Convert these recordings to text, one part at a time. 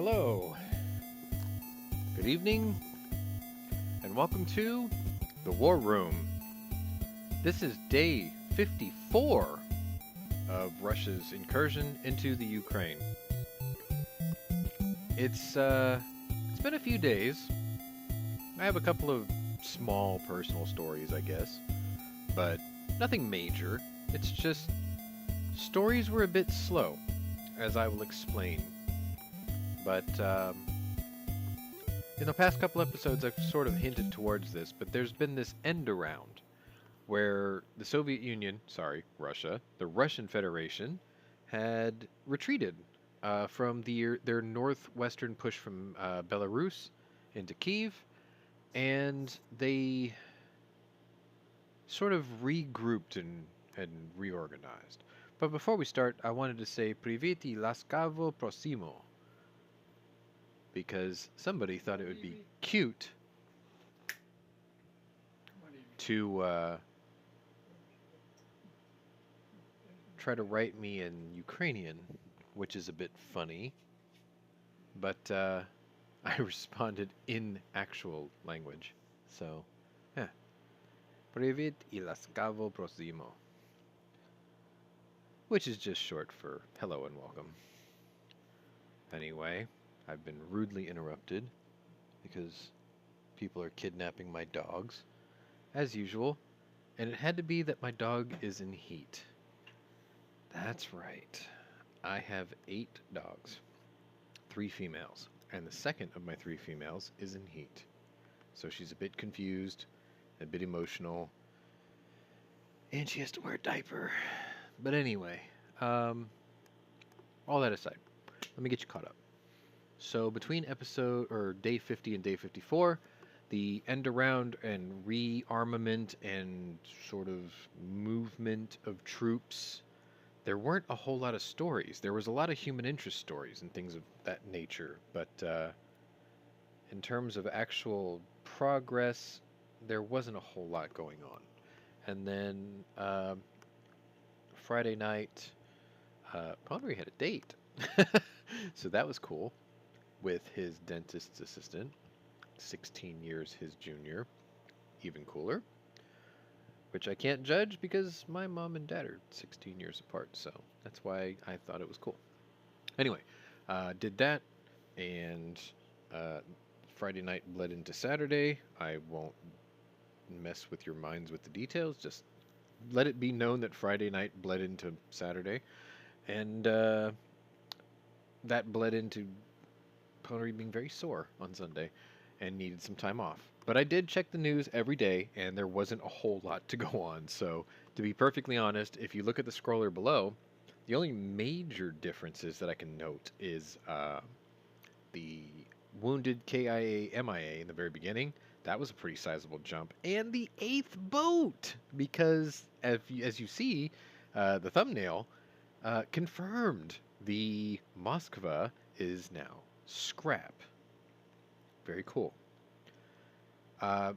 Hello, good evening, and welcome to the War Room. This is day 54 of Russia's incursion into the Ukraine. It's been a few days. I have a couple of small personal stories, I guess, but nothing major. It's just stories were a bit slow, as I will explain. But in the past couple episodes, I've sort of hinted towards this, but there's been this end around where the Soviet Union, sorry, Russia, the Russian Federation, had retreated from their northwestern push from Belarus into Kiev, and they sort of regrouped and reorganized. But before we start, I wanted to say Privet y laskavo prosimo, because somebody thought it would be cute to try to write me in Ukrainian, which is a bit funny, but I responded in actual language. So, yeah. Привет и ласкаво просимо, which is just short for hello and welcome. Anyway, I've been rudely interrupted because people are kidnapping my dogs, as usual, and it had to be that my dog is in heat. That's right. I have 8 dogs, 3 females, and the second of my 3 females is in heat. So she's a bit confused, a bit emotional, and she has to wear a diaper. But anyway, all that aside, let me get you caught up. So between day 50 and day 54, the end around and rearmament and sort of movement of troops, there weren't a whole lot of stories. There was a lot of human interest stories and things of that nature, but in terms of actual progress, there wasn't a whole lot going on. And then Friday night, Pwnery had a date, so that was cool, with his dentist's assistant, 16 years his junior, even cooler, which I can't judge because my mom and dad are 16 years apart, so that's why I thought it was cool. Anyway, did that, and Friday night bled into Saturday. I won't mess with your minds with the details, just let it be known that Friday night bled into Saturday, and that bled into Pwnery being very sore on Sunday and needed some time off. But I did check the news every day, and there wasn't a whole lot to go on. So, to be perfectly honest, if you look at the scroller below, the only major differences that I can note is the wounded KIA MIA in the very beginning. That was a pretty sizable jump. And the 8th boat! Because, as you see, the thumbnail confirmed the Moskva is now scrap. Very cool.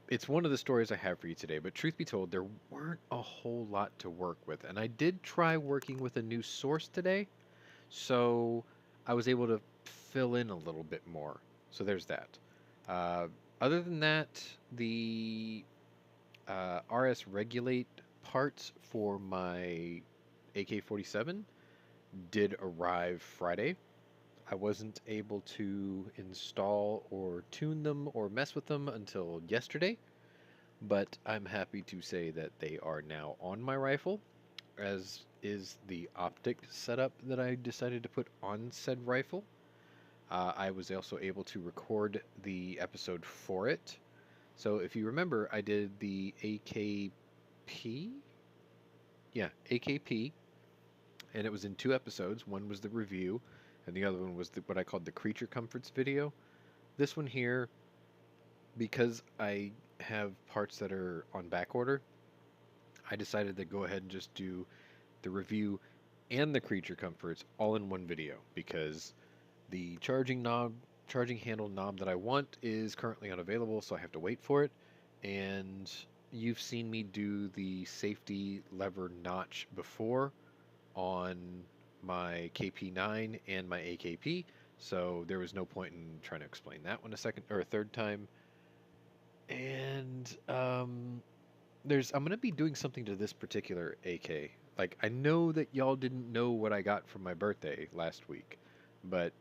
It's one of the stories I have for you today, but truth be told, there weren't a whole lot to work with. And I did try working with a new source today, so I was able to fill in a little bit more. So there's that. Other than that, the RS Regulate parts for my AK-47 did arrive Friday. I wasn't able to install or tune them or mess with them until yesterday, but I'm happy to say that they are now on my rifle, as is the optic setup that I decided to put on said rifle. I was also able to record the episode for it. So if you remember, I did the AKP? Yeah, AKP, and it was in 2 episodes. One was the review, and the other one was what I called the Creature Comforts video. This one here, because I have parts that are on back order, I decided to go ahead and just do the review and the Creature Comforts all in one video, because the charging handle knob that I want is currently unavailable, so I have to wait for it. And you've seen me do the safety lever notch before on my KP9 and my AKP, So there was no point in trying to explain that one a second or a third time. And I'm gonna be doing something to this particular AK. Like I know that y'all didn't know what I got for my birthday last week, but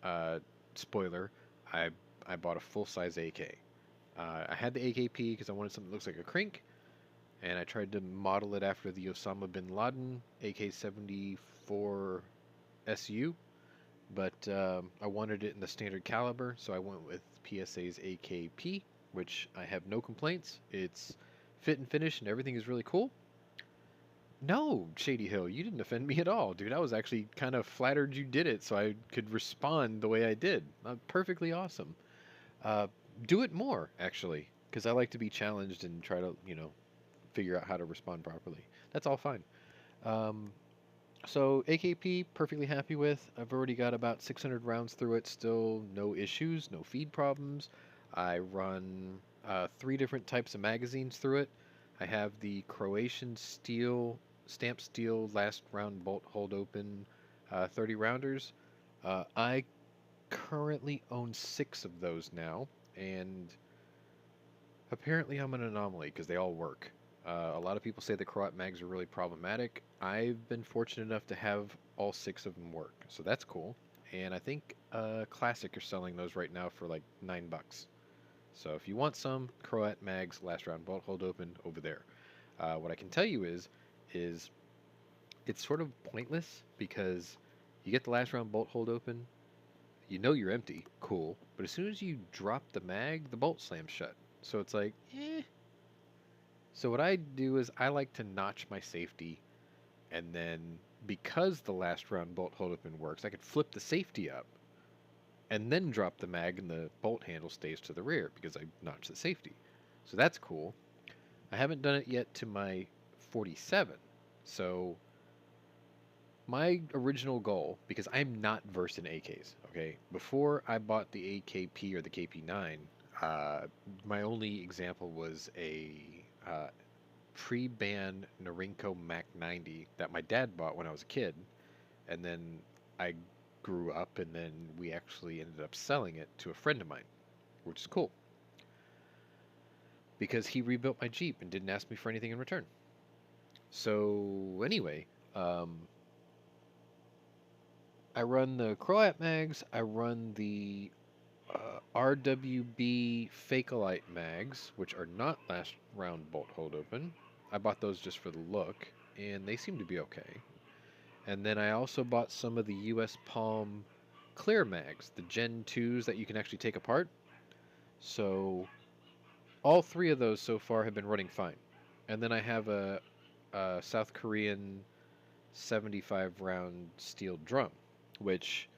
uh, spoiler, I I bought a full size AK. I had the AKP because I wanted something that looks like a crink, and I tried to model it after the Osama bin Laden AK-74 SU, but I wanted it in the standard caliber, so I went with PSA's AKP, which I have no complaints. It's fit and finish, and everything is really cool. No, Shady Hill, you didn't offend me at all, dude. I was actually kind of flattered you did it so I could respond the way I did. Perfectly awesome. Uh, do it more, actually, because I like to be challenged and try to, figure out how to respond properly. That's all fine. Um, so AKP, perfectly happy with. I've already got about 600 rounds through it. Still no issues, no feed problems. I run three different types of magazines through it. I have the Croatian steel, stamp steel last round bolt hold open 30 rounders. I currently own six of those now, and apparently, I'm an anomaly because they all work. A lot of people say the Croat mags are really problematic. I've been fortunate enough to have all six of them work, so that's cool. And I think Classic are selling those right now for like $9. So if you want some Croat mags, last round bolt hold open over there. What I can tell you is it's sort of pointless because you get the last round bolt hold open, you know you're empty, cool. But as soon as you drop the mag, the bolt slams shut. So it's like, eh. So what I do is I like to notch my safety, and then because the last round bolt hold open works, I could flip the safety up and then drop the mag, and the bolt handle stays to the rear because I notched the safety. So that's cool. I haven't done it yet to my 47. So my original goal, because I'm not versed in AKs, okay? Before I bought the AKP or the KP9, my only example was a pre-ban Norinco Mac 90 that my dad bought when I was a kid, and then I grew up, and then we actually ended up selling it to a friend of mine, which is cool because he rebuilt my Jeep and didn't ask me for anything in return. So anyway, um, I run the Croat mags. I run the RWB Fakeolite mags, which are not last round bolt hold open. I bought those just for the look, and they seem to be okay. And then I also bought some of the US Palm clear mags, the Gen 2s that you can actually take apart. So all three of those so far have been running fine. And then I have a South Korean 75 round steel drum, which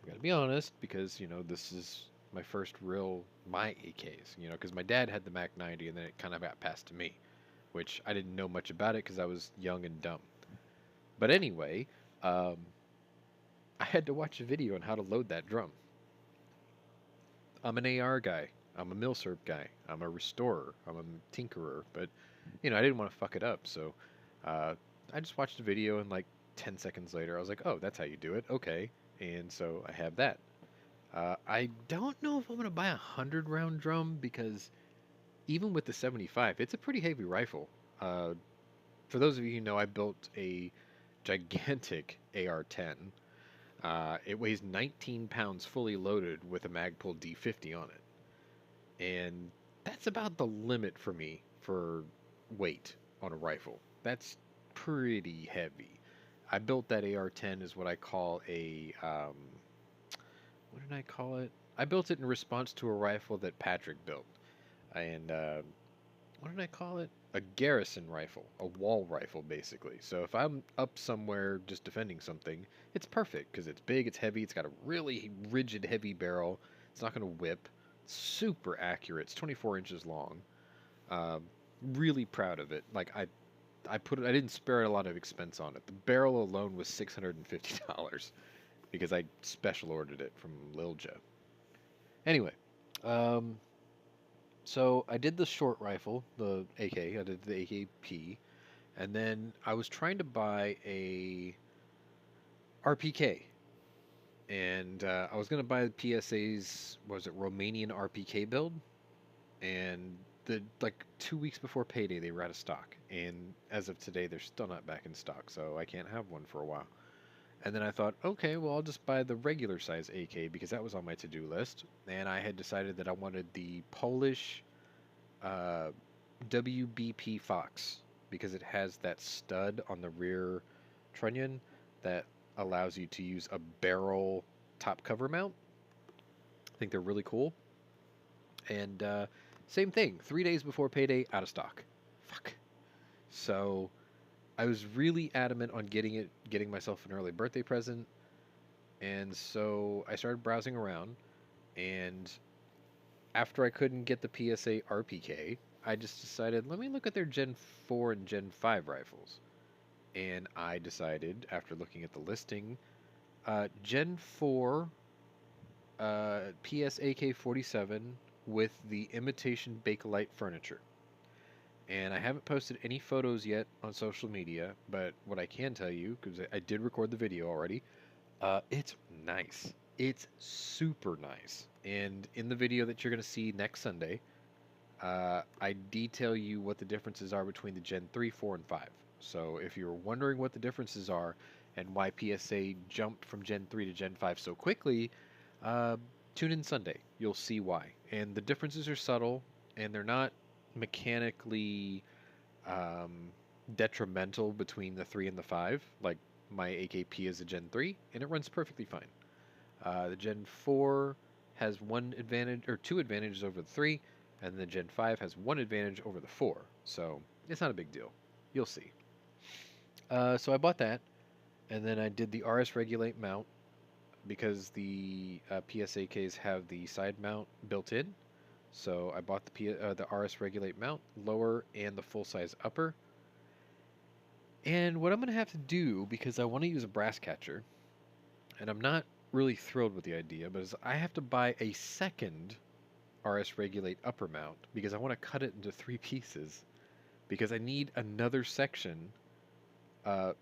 I gotta be honest, because this is my first real my AKs, because my dad had the Mac 90 and then it kind of got passed to me, which I didn't know much about it because I was young and dumb. But anyway, um, I had to watch a video on how to load that drum. I'm an AR guy. I'm a milsurp guy. I'm a restorer. I'm a tinkerer. But I didn't want to fuck it up, so uh, I just watched a video and like 10 seconds later, I was like, oh, that's how you do it. Okay, and so I have that. I don't know if I'm gonna buy a 100 round drum because even with the 75, it's a pretty heavy rifle. Uh, for those of you who know, I built a gigantic AR-10. It weighs 19 pounds fully loaded with a Magpul D50 on it. And that's about the limit for me for weight on a rifle. That's pretty heavy. I built that AR-10 as what I call what did I call it? I built it in response to a rifle that Patrick built. And what did I call it? A garrison rifle, a wall rifle, basically. So if I'm up somewhere just defending something, it's perfect because it's big, it's heavy, it's got a really rigid, heavy barrel. It's not going to whip. It's super accurate. It's 24 inches long. Um, really proud of it. Like I didn't spare a lot of expense on it. The barrel alone was $650 because I special ordered it from Lilja. Anyway, um, so I did the short rifle, the AK. I did the AKP, and then I was trying to buy a RPK, And I was gonna buy the PSA's, what was it, Romanian RPK build, and the like 2 weeks before payday they were out of stock, and as of today they're still not back in stock, so I can't have one for a while. And then I thought, okay, well I'll just buy the regular size AK because that was on my to-do list, and I had decided that I wanted the Polish uh, WBP Fox because it has that stud on the rear trunnion that allows you to use a barrel top cover mount. I think they're really cool. And same thing, 3 days before payday, out of stock. Fuck. So I was really adamant on getting myself an early birthday present, and so I started browsing around. And after I couldn't get the PSA RPK, I just decided let me look at their Gen 4 and Gen 5 rifles. And I decided, after looking at the listing, Gen 4 PSAK 47 with the imitation Bakelite furniture. And I haven't posted any photos yet on social media, but what I can tell you, because I did record the video already, it's nice. It's super nice. And in the video that you're going to see next Sunday, I detail you what the differences are between the Gen 3, 4, and 5. So if you're wondering what the differences are and why PSA jumped from Gen 3 to Gen 5 so quickly, uh, tune in Sunday. You'll see why. And the differences are subtle, and they're not mechanically um, detrimental between the 3 and the 5. Like my AKP is a Gen 3, and it runs perfectly fine. The Gen 4 has one advantage or two advantages over the 3, and the Gen 5 has one advantage over the 4. So it's not a big deal. You'll see. So I bought that, and then I did the RS Regulate mount because the PSAKs have the side mount built in. So I bought the RS Regulate mount, lower and the full size upper. And what I'm going to have to do, because I want to use a brass catcher, and I'm not really thrilled with the idea, but is I have to buy a second RS Regulate upper mount because I want to cut it into 3 pieces because I need another section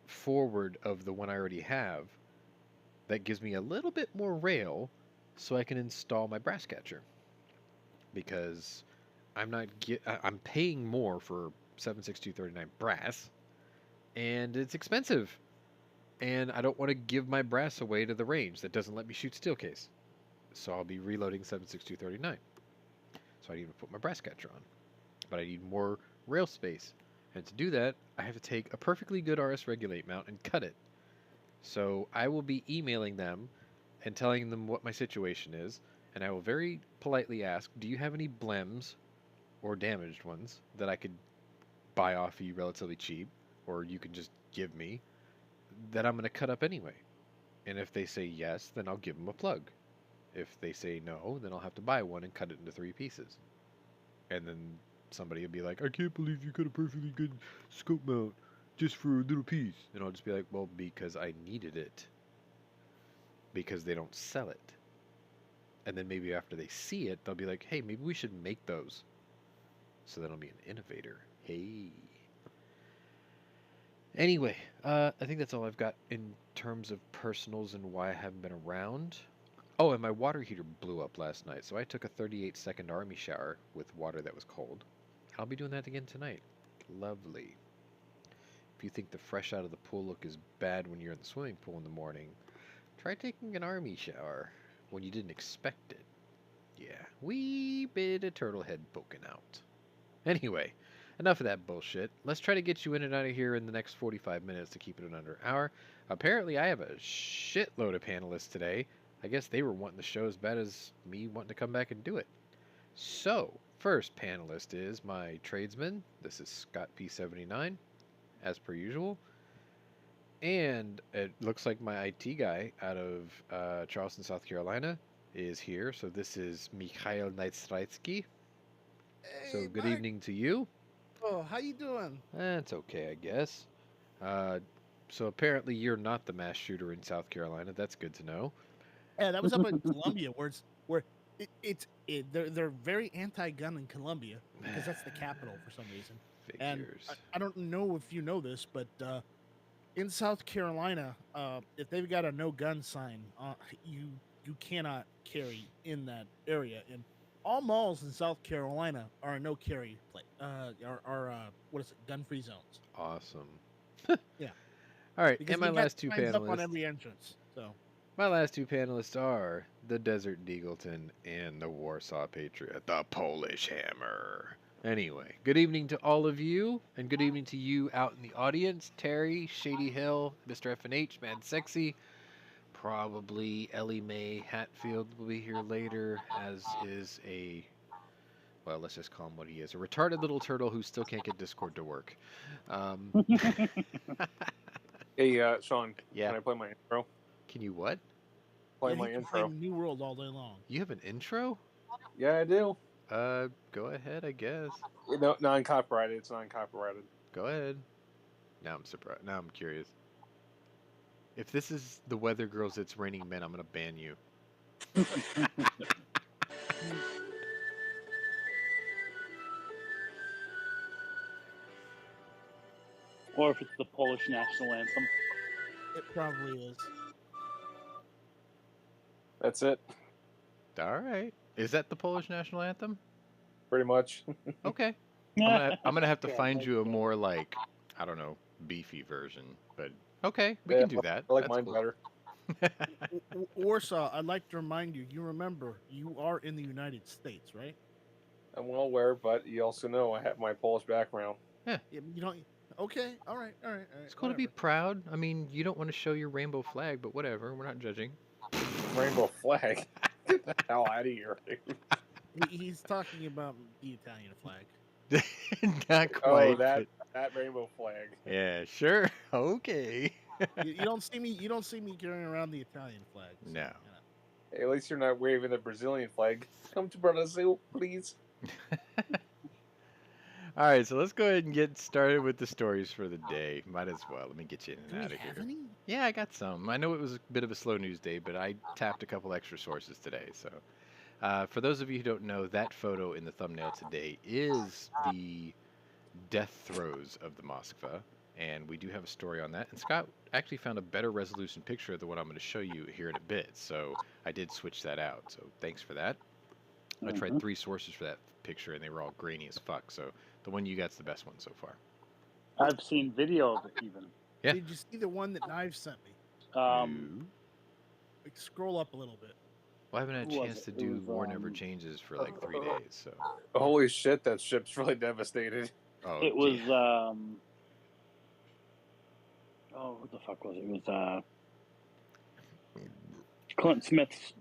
forward of the one I already have that gives me a little bit more rail so I can install my brass catcher because I'm paying more for 76239 brass and it's expensive and I don't want to give my brass away to the range that doesn't let me shoot steel case. So I'll be reloading 76239. So I need to put my brass catcher on. But I need more rail space. And to do that, I have to take a perfectly good RS Regulate mount and cut it. So I will be emailing them and telling them what my situation is, and I will very politely ask, do you have any blems or damaged ones that I could buy off of you relatively cheap, or you can just give me, that I'm going to cut up anyway? And if they say yes, then I'll give them a plug. If they say no, then I'll have to buy one and cut it into 3 pieces. And then somebody will be like, I can't believe you got a perfectly good scope mount just for a little piece. And I'll just be like, well, because I needed it. Because they don't sell it. And then maybe after they see it, they'll be like, hey, maybe we should make those. So then I'll be an innovator. Hey. Anyway, I think that's all I've got in terms of personals and why I haven't been around. Oh, and my water heater blew up last night, so I took a 38-second army shower with water that was cold. I'll be doing that again tonight. Lovely. If you think the fresh out of the pool look is bad when you're in the swimming pool in the morning, try taking an army shower when you didn't expect it. Yeah, wee bit of turtle head poking out. Anyway, enough of that bullshit. Let's try to get you in and out of here in the next 45 minutes to keep it in under an hour. Apparently, I have a shitload of panelists today. I guess they were wanting the show as bad as me wanting to come back and do it. So, first panelist is my tradesman. This is Scott P79, as per usual. And it looks like my IT guy out of Charleston, South Carolina is here. So this is Mikhail Naitstraitsky. So Hey, good Mark. evening to you. Oh, how you doing? That's okay, I guess. Uh, so apparently you're not the mass shooter in South Carolina. That's good to know. Yeah, that was up in Columbia, they're very anti-gun in Columbia because that's the capital for some reason. And Figures. I don't know if you know this, but in South Carolina, if they've got a no gun sign, you cannot carry in that area. And all malls in South Carolina are a no carry place. Are what is it? Gun free zones. Awesome. Yeah, All right, because and my they've got last two signs up on panelists. every entrance. So My last two panelists are the Desert Deagleton and the Warsaw Patriot, the Polish Hammer. Anyway, good evening to all of you, and good evening to you out in the audience. Terry, Shady Hill, Mr. FNH, Mad Sexy, probably Ellie Mae Hatfield will be here later, as is well, let's just call him what he is, a retarded little turtle who still can't get Discord to work. Um, Hey, Sean, yeah, can I play my intro? can you what? Play yeah, he my can play intro. New World all day long. You have an intro? Yeah, I do. Go ahead, I guess. No, non-copyrighted. It's non-copyrighted. Go ahead. Now I'm surprised. Now I'm curious. If this is the Weather Girls, it's raining men. I'm gonna ban you. Or if it's the Polish national anthem. It probably is. That's it, All right. Is that the Polish national anthem? pretty much. Okay. I'm gonna have to Yeah, find nice you a job. more like I don't know beefy version. But okay, we Yeah, can do that. I like That's mine cool. better. Warsaw, I'd like to remind you. You remember, you are in the United States, right? I'm well aware, but you also know I have my Polish background. Yeah, you don't. Okay, all right, all right, all right. It's cool to be proud. I mean, you don't want to show your rainbow flag, but whatever. We're not judging. Rainbow flag. Get the hell out of here. He's talking about the Italian flag. Not Oh, quite. that rainbow flag. Yeah, sure. Okay. You don't see me. You don't see me carrying around the Italian flag. So, No. you know. Hey, at least you're not waving the Brazilian flag. Come to Brazil, please. All right, so let's go ahead and get started with the stories for the day. Might as well. Let me get you in Do and we out of have here. any? Yeah, I got some. I know it was a bit of a slow news day, but I tapped a couple extra sources today. So, for those of you who don't know, that photo in the thumbnail today is the death throes of the Moskva, and we do have a story on that. And Scott actually found a better resolution picture of the one I'm going to show you here in a bit, so I did switch that out. So thanks for that. I tried 3 sources for that picture, and they were all grainy as fuck. So the one you got's the best one so far. I've seen video of it even. Yeah. Did you see the one that Knives sent me? No. Like, scroll up a little bit. Well, I haven't had a Who was chance it? to It do was, War Never Changes for like 3 days. So. Holy shit, that ship's really devastated. Oh, it was yeah. Oh, what the fuck was it? It was Clint Smith's.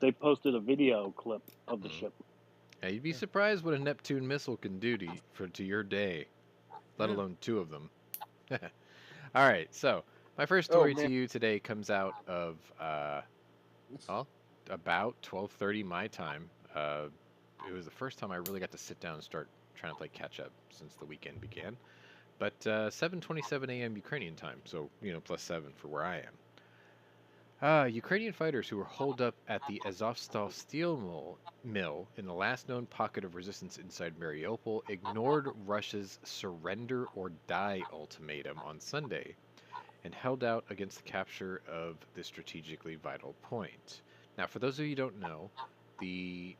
They posted a video clip of the ship. Yeah, you'd be surprised what a Neptune missile can do to your day, let Yeah. alone 2 of them. All right, so my first story to you today comes out of about 12:30 my time. It was the first time I really got to sit down and start trying to play catch up since the weekend began. But 7:27 a.m. Ukrainian time, so +7 for where I am. Ukrainian fighters who were holed up at the Azovstal steel mill in the last known pocket of resistance inside Mariupol ignored Russia's surrender or die ultimatum on Sunday and held out against the capture of the strategically vital point. Now, for those of you who don't know, the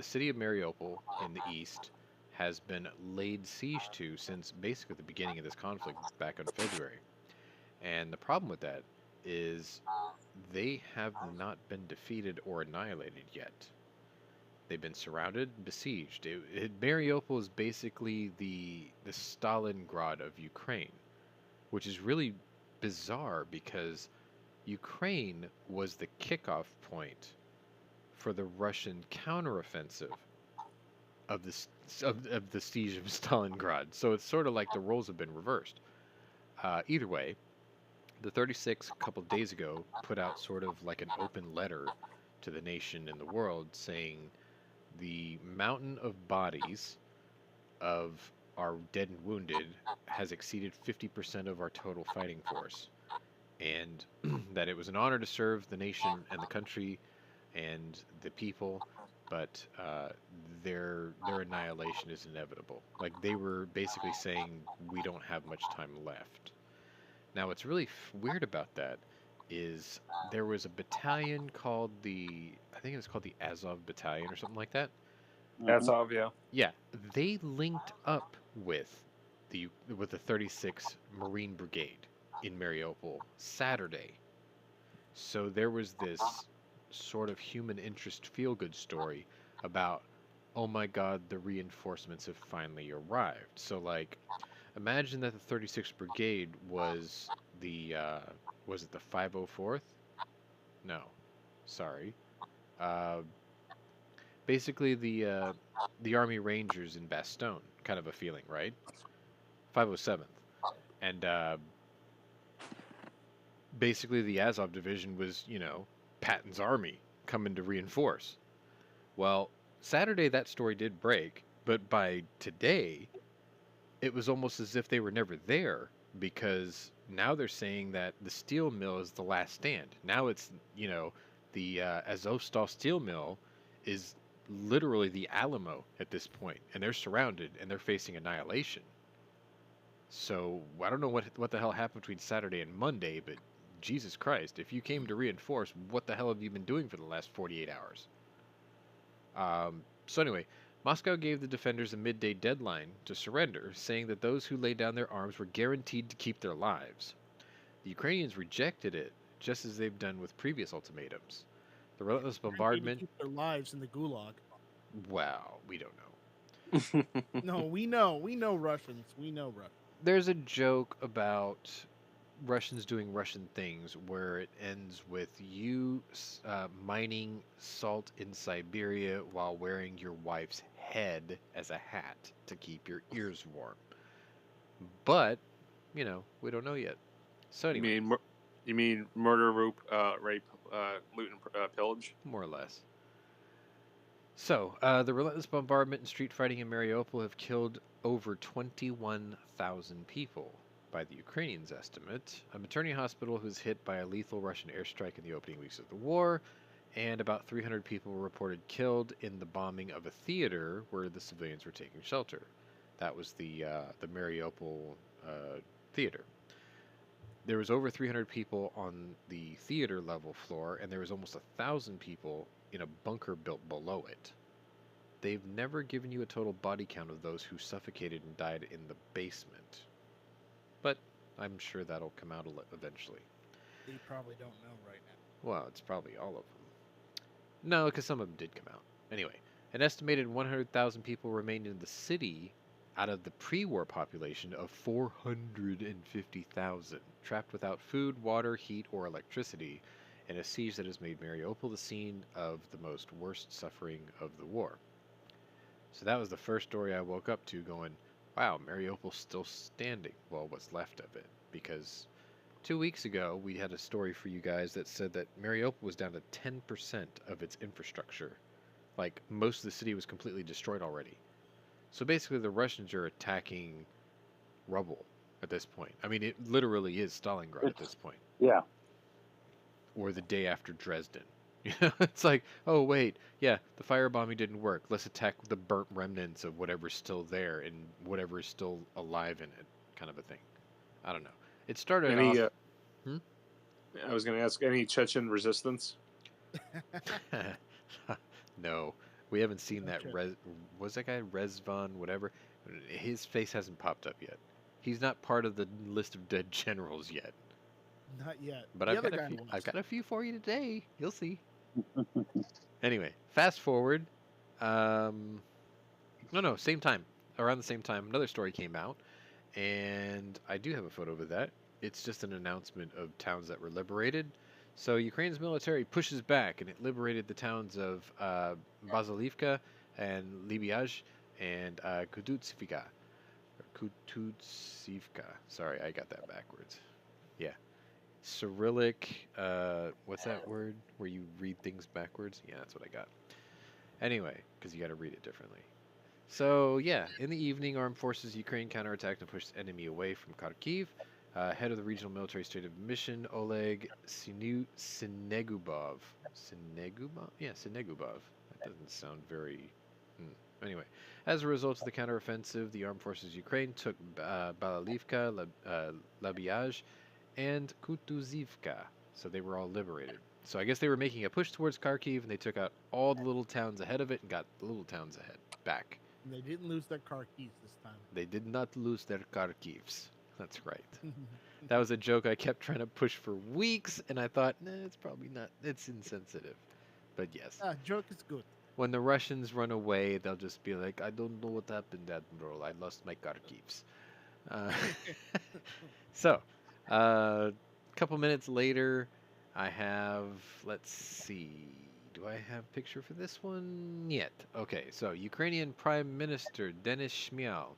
city of Mariupol in the east has been laid siege to since basically the beginning of this conflict back in February. And the problem with that is they have not been defeated or annihilated yet. They've been surrounded, besieged. Mariupol is basically the Stalingrad of Ukraine, which is really bizarre because Ukraine was the kickoff point for the Russian counteroffensive of the siege of Stalingrad. So it's sort of like the roles have been reversed. Either way, the 36 a couple days ago put out sort of like an open letter to the nation and the world saying the mountain of bodies of our dead and wounded has exceeded 50% of our total fighting force, and that it was an honor to serve the nation and the country and the people, but their annihilation is inevitable. Like, they were basically saying we don't have much time left. Now, what's really weird about that is there was a battalion called I think it was called the Azov Battalion or something like that. That's Mhm. obvious. Yeah, they linked up with the 36th Marine Brigade in Mariupol Saturday. So there was this sort of human interest feel good story about, oh my God, the reinforcements have finally arrived. So like, imagine that the 36th Brigade was it the 504th? No, sorry. Uh, Basically the Army Rangers in Bastogne, kind of a feeling, right? 507th, and basically the Azov division was, Patton's army coming to reinforce. Well, Saturday that story did break, but by today it was almost as if they were never there because now they're saying that the steel mill is the last stand. Now it's, the Azovstal steel mill is literally the Alamo at this point, and they're surrounded and they're facing annihilation. So I don't know what the hell happened between Saturday and Monday, but Jesus Christ, if you came to reinforce, what the hell have you been doing for the last 48 hours? So anyway, Moscow gave the defenders a midday deadline to surrender, saying that those who laid down their arms were guaranteed to keep their lives. The Ukrainians rejected it, just as they've done with previous ultimatums. The relentless Guaranteed to bombardment, keep their lives in the gulag. well, we don't know. No, we know Russians. We know Russians. There's a joke about Russians doing Russian things where it ends with you mining salt in Siberia while wearing your wife's head as a hat to keep your ears warm. But, we don't know yet. So You anyway, mean murder, rape, loot, and pillage? more or less. So, the relentless bombardment and street fighting in Mariupol have killed over 21,000 people, by the Ukrainians' estimate. A maternity hospital was hit by a lethal Russian airstrike in the opening weeks of the war, and about 300 people were reported killed in the bombing of a theater where the civilians were taking shelter. That was the Mariupol theater. There was over 300 people on the theater level floor, and there was almost 1,000 people in a bunker built below it. They've never given you a total body count of those who suffocated and died in the basement. But I'm sure that'll come out eventually. They probably don't know right now. Well, it's probably all of them. No, because some of them did come out. Anyway, an estimated 100,000 people remained in the city out of the pre-war population of 450,000, trapped without food, water, heat, or electricity, in a siege that has made Mariupol the scene of the most worst suffering of the war. So that was the first story I woke up to going, wow, Mariupol's still standing. Well, what's left of it. Because 2 weeks ago, we had a story for you guys that said that Mariupol was down to 10% of its infrastructure. Like, most of the city was completely destroyed already. So basically, the Russians are attacking rubble at this point. I mean, it literally is Stalingrad at this point. Yeah. Or the day after Dresden. It's like, oh, wait, yeah, the firebombing didn't work. Let's attack the burnt remnants of whatever's still there and whatever is still alive in it, kind of a thing. I don't know. It started off... I was going to ask, any Chechen resistance? No, we haven't seen that. Okay. Was that guy Rezvan, whatever? His face hasn't popped up yet. He's not part of the list of dead generals yet. Not yet. But The I've other got, guy a few, was. I've got a few for you today. You'll see. Anyway, fast forward. No, same time. Around the same time, another story came out. And I do have a photo of that. It's just an announcement of towns that were liberated. So Ukraine's military pushes back, and it liberated the towns of Bazalivka and Libyaj and Kututsivka. Kututsivka. Sorry, I got that backwards. Yeah. Cyrillic, what's that word where you read things backwards? Yeah, that's what I got. Anyway, because you got to read it differently. So, yeah, in the evening, armed forces Ukraine counterattacked and pushed the enemy away from Kharkiv. Head of the regional military state of mission, Oleg Sinegubov. Sinegubov? Yeah, Sinegubov. That doesn't sound very... Anyway, as a result of the counteroffensive, the armed forces Ukraine took Balalivka, Labiage, and Kutuzivka. So they were all liberated. So I guess they were making a push towards Kharkiv, and they took out all the little towns ahead of it and got the little towns ahead back. And they didn't lose their car keys this time. They did not lose their Kharkivs. That's right. That was a joke I kept trying to push for weeks, and I thought, nah, it's probably not. It's insensitive. But yes. Joke is good. When the Russians run away, they'll just be like, I don't know what happened, Admiral. I lost my Kharkivs. So, a couple minutes later, I have, let's see, do I have a picture for this one? Yet. Okay, so Ukrainian Prime Minister Denis Shmyhal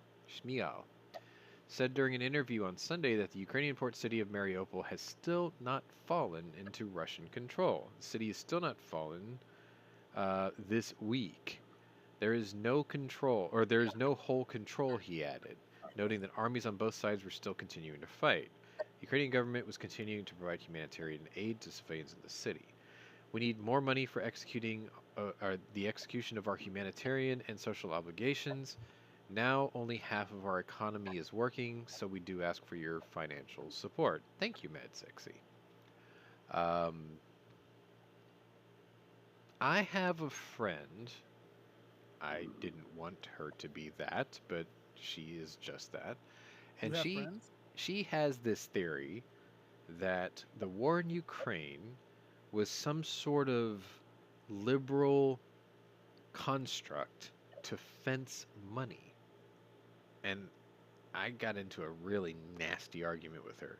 said during an interview on Sunday that the Ukrainian port city of Mariupol has still not fallen into Russian control. The city is still not fallen this week. There is no control, or there is no whole control, he added, noting that armies on both sides were still continuing to fight. The Ukrainian government was continuing to provide humanitarian aid to civilians in the city. We need more money for the execution of our humanitarian and social obligations. Now only half of our economy is working, so we do ask for your financial support. Thank you, MedSexy. I have a friend. I didn't want her to be that, but she is just that. And You have friends? she has this theory that the war in Ukraine was some sort of liberal construct to fence money. And I got into a really nasty argument with her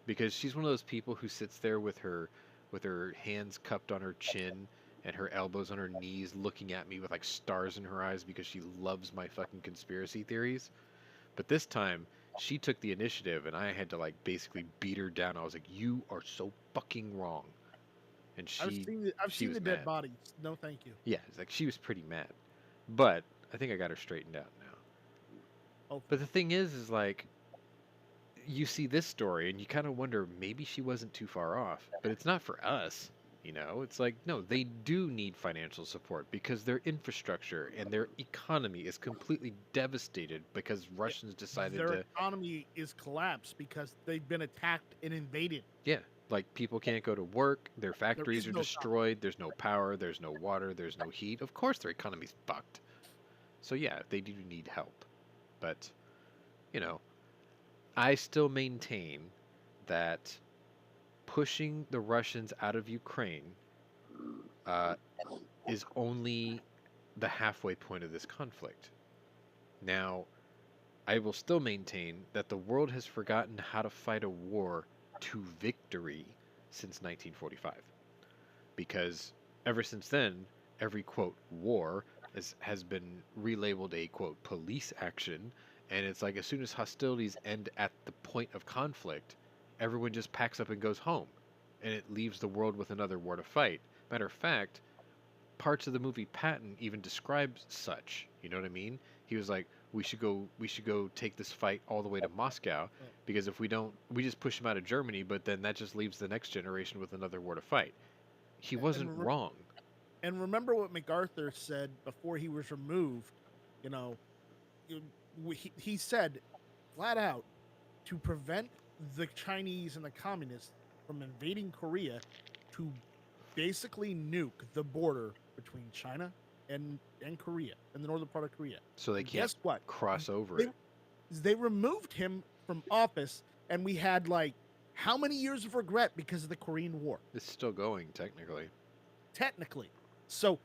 because she's one of those people who sits there with her hands cupped on her chin and her elbows on her knees looking at me with like stars in her eyes because she loves my fucking conspiracy theories. But this time she took the initiative and I had to like basically beat her down. I was like, "You are so fucking wrong." And I've seen was the dead mad. bodies. No, thank you. Yeah, it's like she was pretty mad. But I think I got her straightened out now. Oh, But the thing is like, you see this story and you kind of wonder maybe she wasn't too far off. But it's not for us, you know? It's like, no, they do need financial support because their infrastructure and their economy is completely devastated because Russians decided their to, economy is collapsed because they've been attacked and invaded. yeah, like people can't go to work, their factories is are no destroyed, there's no power, there's no water, there's no heat. Of course their economy's fucked. So yeah, they do need help. But, you know, I still maintain that pushing the Russians out of Ukraine is only the halfway point of this conflict. Now, I will still maintain that the world has forgotten how to fight a war to victory since 1945. Because ever since then, every quote war has been relabeled a quote police action, and it's like as soon as hostilities end at the point of conflict, everyone just packs up and goes home, and it leaves the world with another war to fight. Matter of fact, parts of the movie Patton even describes such. You know what I mean? He was like, we should go take this fight all the way to Moscow because if we don't, we just push him out of Germany, but then that just leaves the next generation with another war to fight. He wasn't wrong. And remember what MacArthur said before he was removed. You know, he said flat out to prevent the Chinese and the communists from invading Korea, to basically nuke the border between China and Korea and the northern part of Korea. So they And can't guess what? cross over it. They removed him from office, and we had like how many years of regret because of the Korean War? It's still going technically. Technically. So,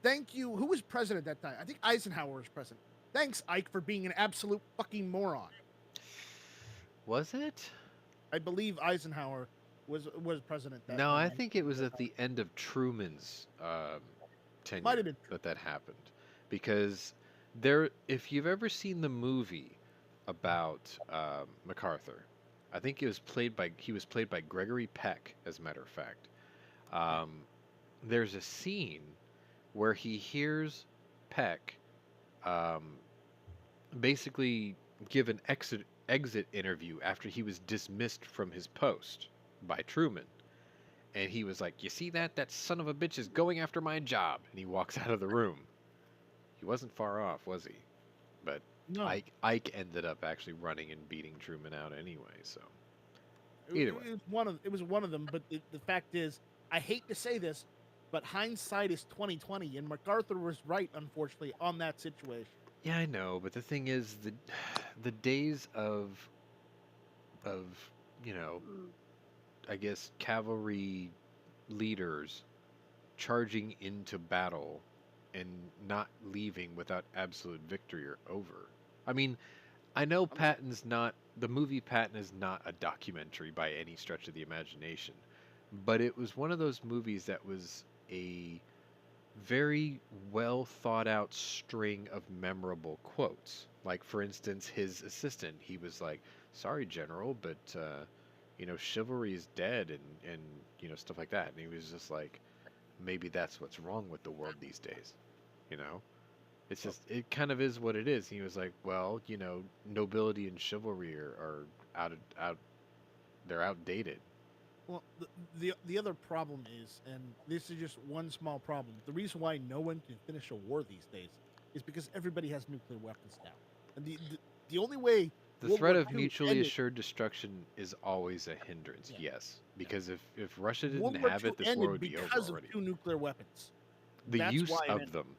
thank you. Who was president at that time? I think Eisenhower was president. Thanks, Ike, for being an absolute fucking moron. Was it? I believe Eisenhower was president that No, time. I think it was at the end of Truman's tenure Might have been true. that happened, because there, if you've ever seen the movie about MacArthur, I think he was played by Gregory Peck, as a matter of fact. There's a scene where he hears Peck basically give an exit interview after he was dismissed from his post by Truman. And he was like, "You see that? That son of a bitch is going after my job." And he walks out of the room. He wasn't far off, was he? But No. Ike ended up actually running and beating Truman out anyway, so. Either way. It was one of them. But the fact is, I hate to say this, but hindsight is 2020, and MacArthur was right, unfortunately, on that situation. Yeah, I know, but the thing is, the days of you know, I guess cavalry leaders charging into battle and not leaving without absolute victory are over. I mean, I know Patton's not the movie Patton is not a documentary by any stretch of the imagination, but it was one of those movies that was a very well thought out string of memorable quotes. Like, for instance, his assistant, he was like, "Sorry, General, but chivalry is dead," and stuff like that. And he was just like, "Maybe that's what's wrong with the world these days." You know, it's just it kind of is what it is. He was like, "Well, nobility and chivalry are out, they're outdated." Well, the other problem is, and this is just one small problem. The reason why no one can finish a war these days is because everybody has nuclear weapons now, and the only way The World threat War of II mutually ended, assured destruction is always a hindrance, yeah, yes. Because if Russia didn't World War have II it, this war ended would be over because of already. 2 nuclear weapons. The That's use why it of ended. them.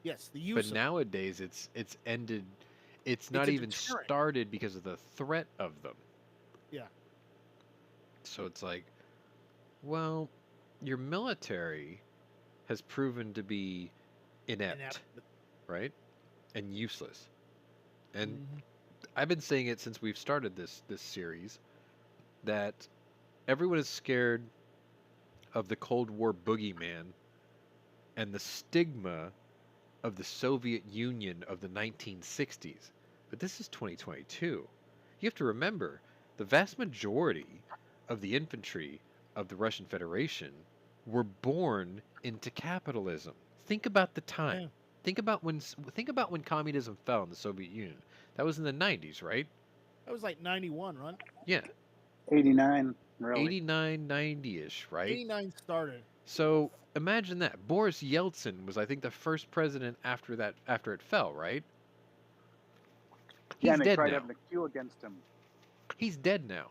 Yes, the But use of nowadays it's ended, it's it's not a even deterrent. started because of the threat of them. Yeah, So it's like, well, your military has proven to be inept, right? And useless. And Mhm. I've been saying it since we've started this series that everyone is scared of the Cold War boogeyman and the stigma of the Soviet Union of the 1960s. But this is 2022. You have to remember, the vast majority of the infantry of the Russian Federation were born into capitalism. Think about the time. Yeah, Think about when communism fell in the Soviet Union. That was in the 90s, right? that was like 91, right? Yeah, 89, really. 89, 90ish, right? 89 started. So imagine that. Boris Yeltsin was, I think, the first president after it fell, right? Yeah, He's and they dead tried now. having a queue against him He's dead now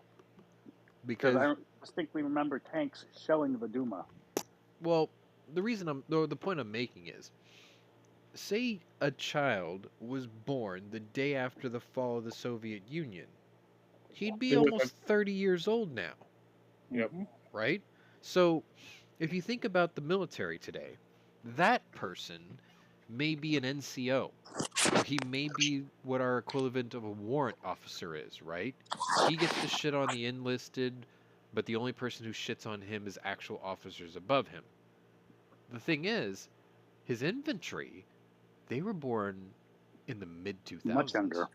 because because, I distinctly remember tanks shelling the Duma. well, the point I'm making is, say a child was born the day after the fall of the Soviet Union, he'd be They would almost 30 years old now, Yep. right? So if you think about the military today, that person may be an NCO, or he may be what our equivalent of a warrant officer is, right? He gets to shit on the enlisted, but the only person who shits on him is actual officers above him. The thing is, his infantry, they were born in the mid 2000s. Much younger.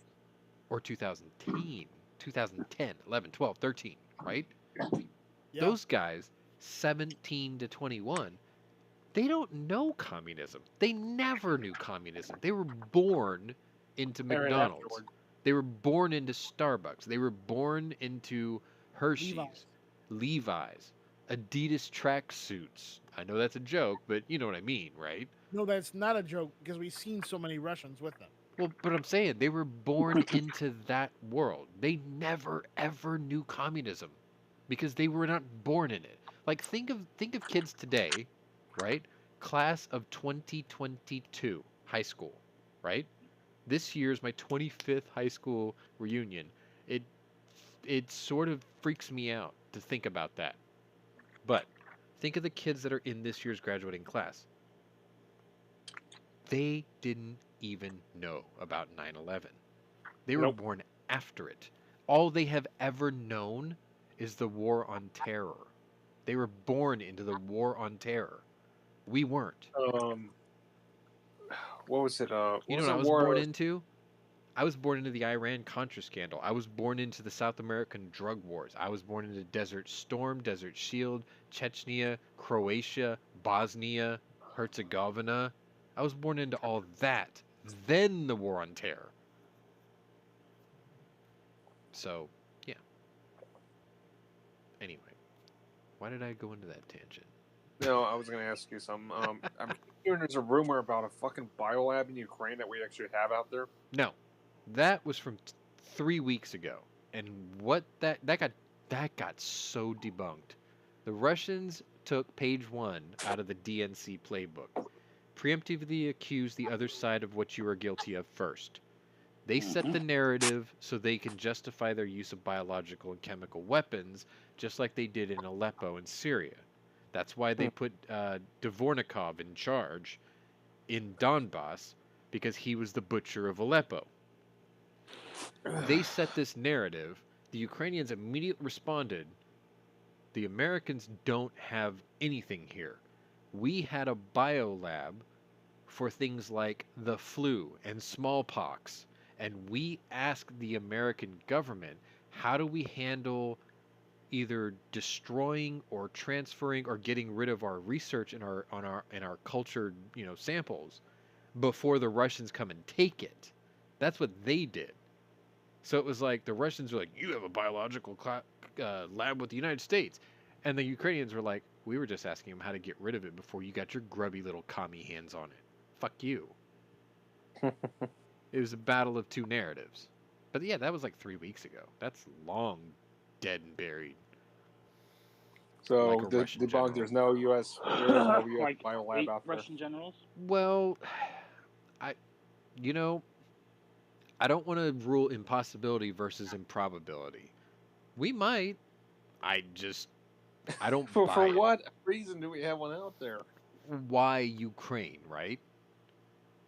Or 2010, 2010, 11, 12, 13, right? Yeah, Those guys, 17 to 21, they don't know communism. They never knew communism. They were born into Aaron McDonald's. afterward. They were born into Starbucks. They were born into Hershey's, Levi's, Adidas tracksuits. I know that's a joke, but you know what I mean, right? no, that's not a joke because we've seen so many Russians with them. Well, but I'm saying they were born into that world. They never ever knew communism because they were not born in it. Like think of kids today, right? Class of 2022, high school, right? This year's my 25th high school reunion. It it sort of freaks me out to think about that. But think of the kids that are in this year's graduating class. They didn't even know about 9/11. They were Nope. born after it. All they have ever known is the war on terror. They were born into the war on terror. We weren't. What was it? What You know was what I the was war? born into? I was born into the Iran-Contra scandal. I was born into the South American drug wars. I was born into Desert Storm, Desert Shield, Chechnya, Croatia, Bosnia, Herzegovina. I was born into all that. Then the war on terror. So, yeah. Anyway, why did I go into that tangent? No, I was going to ask you something. I'm hearing there's a rumor about a fucking biolab in Ukraine that we actually have out there. No, that was from 3 weeks ago, and what that That got so debunked. The Russians took page 1 out of the DNC playbook. Preemptively accuse the other side of what you are guilty of first. They set the narrative so they can justify their use of biological and chemical weapons, just like they did in Aleppo and Syria. That's why they put Dvornikov in charge in Donbas, because he was the butcher of Aleppo. They set this narrative. The Ukrainians immediately responded, the Americans don't have anything here. We had a biolab for things like the flu and smallpox, and we asked the American government, how do we handle either destroying or transferring or getting rid of our research in our cultured, samples before the Russians come and take it. That's what they did. So it was like the Russians were like, you have a biological lab with the United States. And the Ukrainians were like, we were just asking them how to get rid of it before you got your grubby little commie hands on it. Fuck you. It was a battle of two narratives. But yeah, that was like 3 weeks ago. That's long dead and buried. So Like a the Russian debunk, general. there's no U.S. Like biolab 8 out there. Russian generals. Well, I don't want to rule impossibility versus improbability. We might. I don't For buy it. what reason do we have one out there? Why Ukraine, right?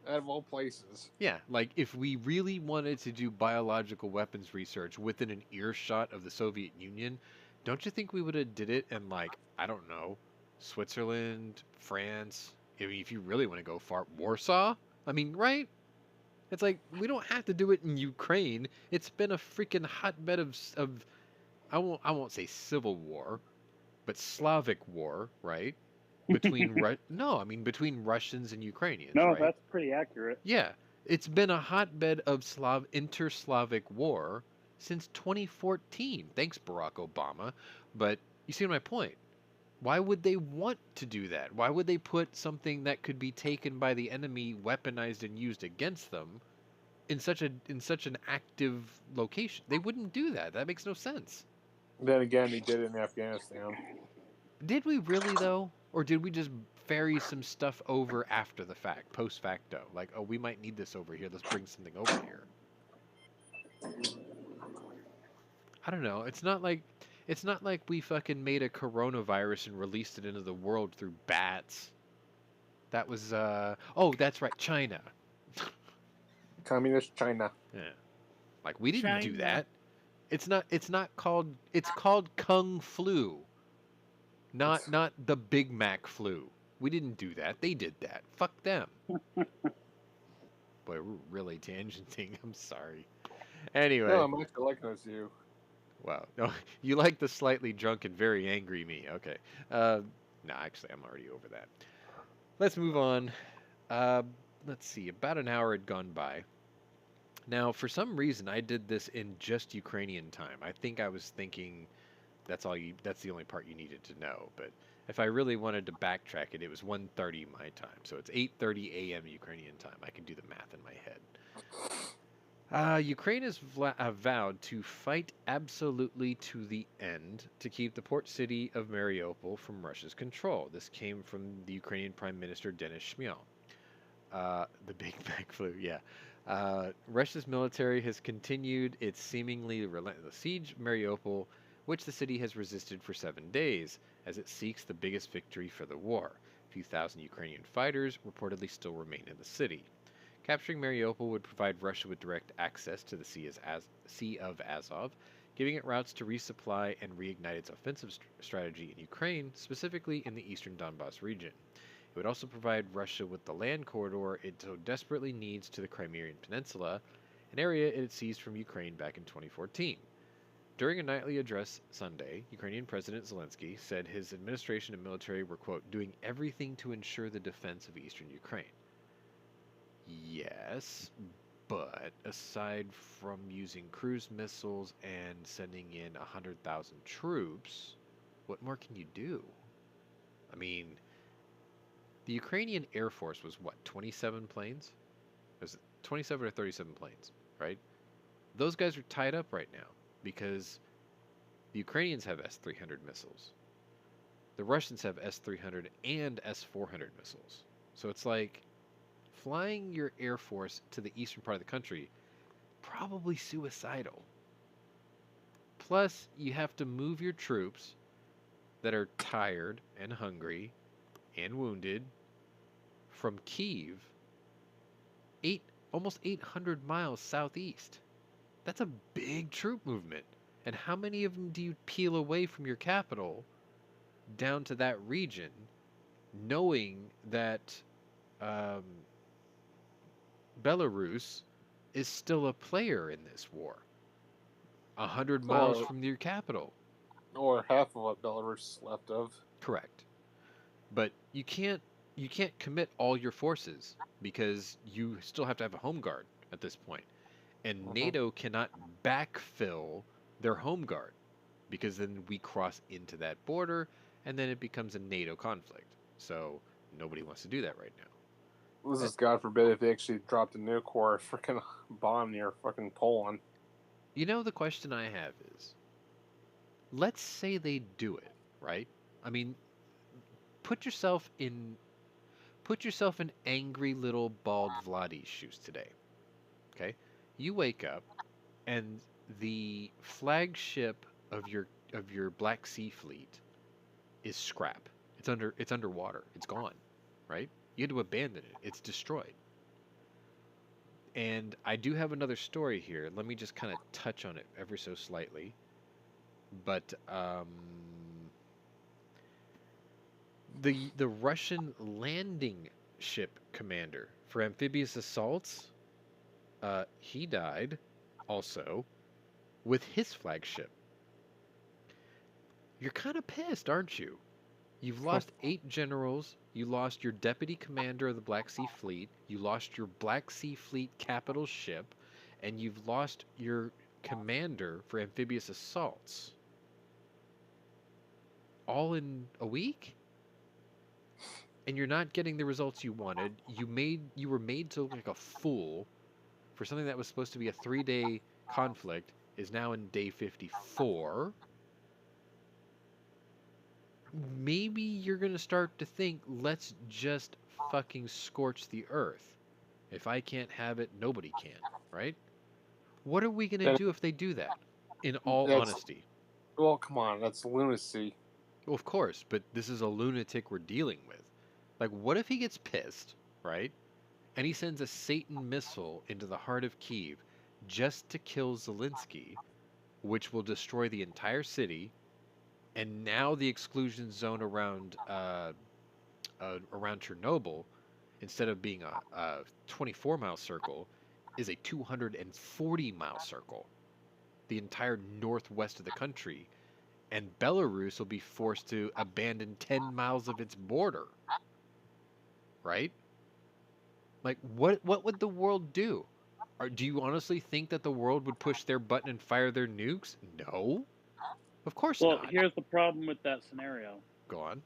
Out of all places. Yeah, like if we really wanted to do biological weapons research within an earshot of the Soviet Union, don't you think we would have did it in, like, I don't know, Switzerland, France? I mean, if you really want to go far, Warsaw? I mean, right? It's like, we don't have to do it in Ukraine. It's been a freaking hotbed of I won't say civil war, but Slavic war, right? Between between Russians and Ukrainians, No, right? that's pretty accurate. Yeah, it's been a hotbed of inter-Slavic war since 2014. Thanks, Barack Obama. But you see my point. Why would they want to do that? Why would they put something that could be taken by the enemy, weaponized and used against them, in such an active location? They wouldn't do that. That makes no sense. Then again, he did it in Afghanistan. Did we really though, or did we just ferry some stuff over after the fact, post facto? Like, oh, we might need this over here. Let's bring something over here. I don't know. It's not like we fucking made a coronavirus and released it into the world through bats. That was oh, that's right, China. Communist China. Yeah. Like, we didn't do China. that. It's called Kung Flu. Not the Big Mac flu. We didn't do that. They did that. Fuck them. Boy, we're really tangenting. I'm sorry. Anyway. No, I'm actually liking those you. Wow. No, you like the slightly drunk and very angry me. Okay. No, actually, I'm already over that. Let's move on. Let's see. About an hour had gone by. Now, for some reason, I did this in just Ukrainian time. I think I was thinking that's the only part you needed to know. But if I really wanted to backtrack it, it was 1:30 my time. So it's 8:30 a.m. Ukrainian time. I can do the math in my head. Ukraine has vowed to fight absolutely to the end to keep the port city of Mariupol from Russia's control. This came from the Ukrainian Prime Minister Denis Shmyhal. The Big Mac flu, yeah. Russia's military has continued its seemingly relentless siege of Mariupol, which the city has resisted for 7 days, as it seeks the biggest victory for the war. A few thousand Ukrainian fighters reportedly still remain in the city. Capturing Mariupol would provide Russia with direct access to the Sea of Azov, giving it routes to resupply and reignite its offensive strategy in Ukraine, specifically in the eastern Donbas region. It would also provide Russia with the land corridor it so desperately needs to the Crimean Peninsula, an area it had seized from Ukraine back in 2014. During a nightly address Sunday, Ukrainian President Zelensky said his administration and military were, quote, doing everything to ensure the defense of eastern Ukraine. Yes, but aside from using cruise missiles and sending in 100,000 troops, what more can you do? I mean, the Ukrainian Air Force was what, 27 planes? Was it 27 or 37 planes, right? Those guys are tied up right now because The Ukrainians have S-300 missiles. The Russians have S-300 and S-400 missiles. So it's like flying your Air Force to the eastern part of the country, probably suicidal. Plus, you have to move your troops that are tired and hungry and wounded from Kyiv, almost 800 miles southeast. That's a big troop movement. And how many of them do you peel away from your capital down to that region, knowing that um, Belarus is still a player in this war, 100 miles Or from your capital? or half of what Belarus is left of. Correct. But you can't commit all your forces because you still have to have a home guard at this point. And NATO cannot backfill their home guard because then we cross into that border and then it becomes a NATO conflict. So nobody wants to do that right now. This is God forbid if they actually dropped a nuke or a freaking bomb near fucking Poland. You know, the question I have is, let's say they do it, right? I mean, put yourself in angry little bald Vladdy's shoes today. Okay? You wake up and the flagship of your Black Sea fleet is scrap. It's underwater. It's gone, right? You had to abandon it. It's destroyed. And I do have another story here. Let me just kind of touch on it ever so slightly. But the Russian landing ship commander for amphibious assaults, he died also with his flagship. You're kind of pissed, aren't you? You've lost 8 generals. You lost your deputy commander of the Black Sea Fleet. You lost your Black Sea Fleet capital ship. And you've lost your commander for amphibious assaults. All in a week? And you're not getting the results you wanted. You were made to look like a fool for something that was supposed to be a 3-day conflict is now in day 54. Maybe you're going to start to think, let's just fucking scorch the earth. If I can't have it, nobody can, right? What are we going to do if they do that? In all honesty. Well, come on, that's lunacy. Well, of course, but this is a lunatic we're dealing with. Like, what if he gets pissed, right? And he sends a Satan missile into the heart of Kyiv just to kill Zelensky, which will destroy the entire city. And now the exclusion zone around Chernobyl, instead of being a 24-mile circle, is a 240-mile circle. The entire northwest of the country. And Belarus will be forced to abandon 10 miles of its border. Right? Like, what would the world do? Do you honestly think that the world would push their button and fire their nukes? No. Of course Well, not. here's the problem with that scenario. Go on.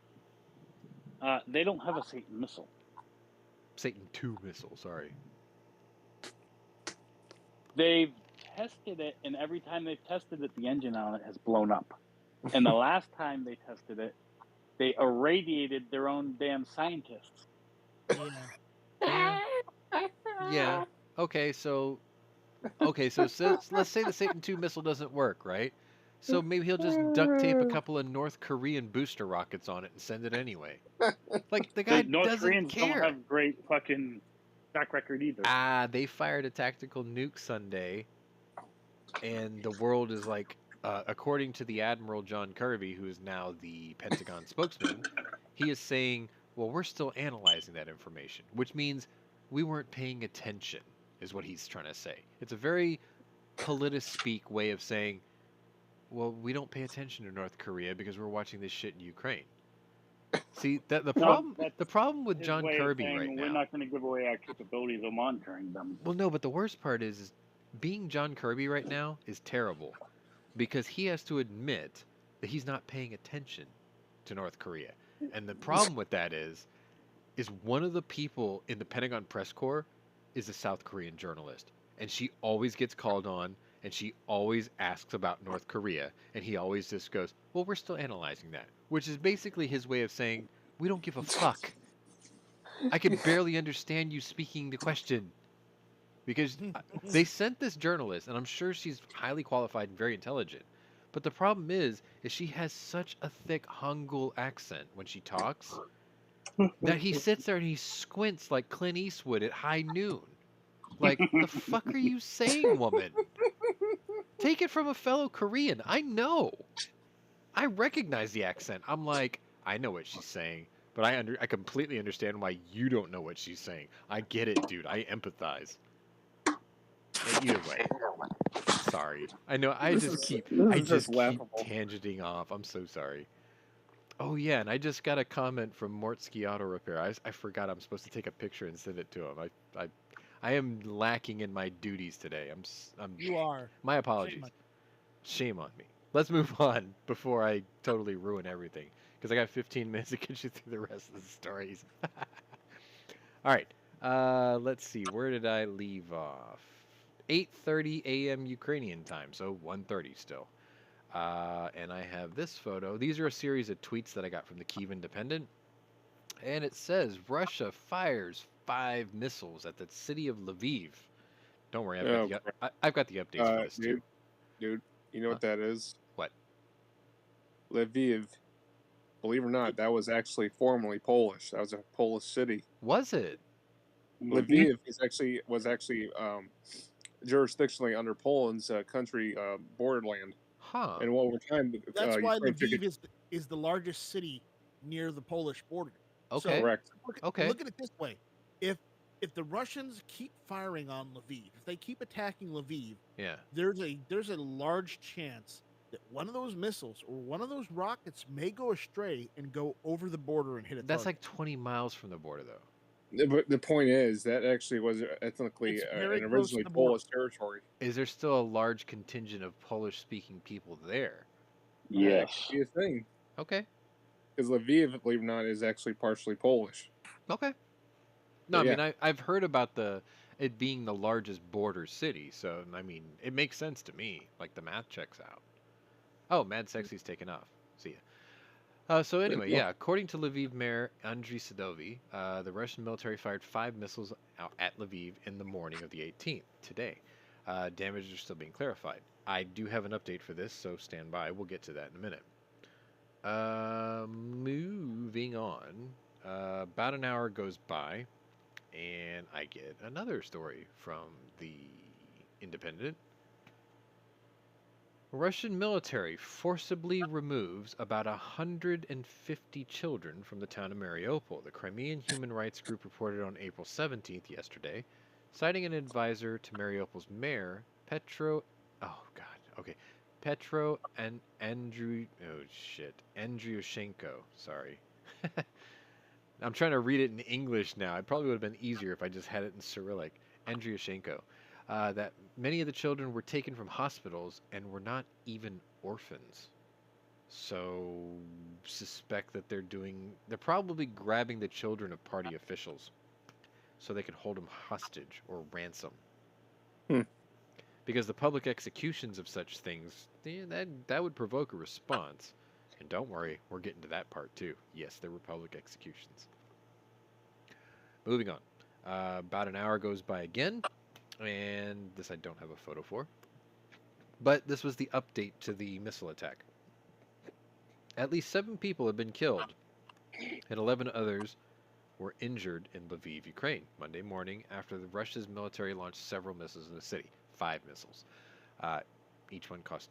They don't have a Satan missile. Satan 2 missile, sorry. They've tested it, and every time they've tested it, the engine on it has blown up. And the last time they tested it, they irradiated their own damn scientists. Yeah. Okay, so let's say the Satan 2 missile doesn't work, right? So maybe he'll just duct tape a couple of North Korean booster rockets on it and send it anyway. Like, the guy North doesn't Koreans care. don't have great fucking track record either. They fired a tactical nuke Sunday, and the world is like, according to the Admiral John Kirby, who is now the Pentagon spokesman, he is saying, well, we're still analyzing that information, which means we weren't paying attention, is what he's trying to say. It's a very politic-speak way of saying, well, we don't pay attention to North Korea because we're watching this shit in Ukraine. See, the problem with John Kirby right now. We're not going to give away our capabilities of monitoring them. Well, no, but the worst part is being John Kirby right now is terrible because he has to admit that he's not paying attention to North Korea. And the problem with that is one of the people in the Pentagon press corps is a South Korean journalist. And she always gets called on And she always asks about North Korea, and he always just goes, "Well, we're still analyzing that," which is basically his way of saying, "We don't give a fuck. I could barely understand you speaking the question." Because they sent this journalist, and I'm sure she's highly qualified and very intelligent. But the problem is she has such a thick Hangul accent when she talks that he sits there and he squints like Clint Eastwood at high noon. Like, the fuck are you saying, woman? Take it from a fellow Korean. I know. I recognize the accent. I'm like, I know what she's saying, but I completely understand why you don't know what she's saying. I get it, dude. I empathize. But either way, sorry. I know I This just is keep this I is just just keep laughable. tangenting off. I'm so sorry. Oh yeah, and I just got a comment from Mortsky Auto Repair. I forgot I'm supposed to take a picture and send it to him. I am lacking in my duties today. I'm You are. my apologies. Shame on me. Let's move on before I totally ruin everything because I got 15 minutes to get you through the rest of the stories. All right. Let's see. Where did I leave off? 8:30 a.m. Ukrainian time, so 1:30 still. And I have this photo. These are a series of tweets that I got from the Kyiv Independent, and it says Russia fires 5 missiles at the city of Lviv. Don't worry, Oh, I've got the updates for this too. dude, you know Huh? what that is? What? Lviv. Believe it or not, that was actually formerly Polish. That was a Polish city. Was it? Lviv was actually jurisdictionally under Poland's country borderland, Huh. and over time, That's why Ukraine took it. Lviv is the largest city near the Polish border. So Okay. Correct. Okay. look at it this way: if the Russians keep firing on Lviv, if they keep attacking Lviv, Yeah. there's a large chance that one of those missiles or one of those rockets may go astray and go over the border and hit a That's target. like 20 miles from the border, though. But the point is that actually was ethnically It's very and close to originally the border. Polish territory. Is there still a large contingent of Polish-speaking people there? That Yes. could be a thing Okay. because Lviv, believe it or not, is actually partially Polish. Okay. No, But I yeah, mean I've heard about it being the largest border city, so I mean it makes sense to me. Like the math checks out. Oh, Mad Sexy's taken off. See ya. So there you anyway, go. yeah, according to Lviv Mayor Andriy Sadovi, the Russian military fired 5 missiles out at Lviv in the morning of the 18th, today. Damages are still being clarified. I do have an update for this, so stand by. We'll get to that in a minute. Moving on. About an hour goes by, and I get another story from the Independent. Russian military forcibly removes about 150 children from the town of Mariupol, the Crimean human rights group reported on April 17th, yesterday, citing an advisor to Mariupol's mayor, Petro. Oh, God. Okay. Petro and Andrew. Oh, shit. Andriushenko. Sorry. I'm trying to read it in English now. It probably would have been easier if I just had it in Cyrillic. Andriushenko. That many of the children were taken from hospitals and were not even orphans. So, suspect that they're probably grabbing the children of party officials so they could hold them hostage or ransom. Hmm. Because the public executions of such things, that would provoke a response. And don't worry, we're getting to that part too. Yes, there were public executions. Moving on. About an hour goes by again, and this I don't have a photo for. But this was the update to the missile attack. At least 7 people have been killed, and 11 others were injured in Lviv, Ukraine, Monday morning after Russia's military launched several missiles in the city. 5 missiles. Each one cost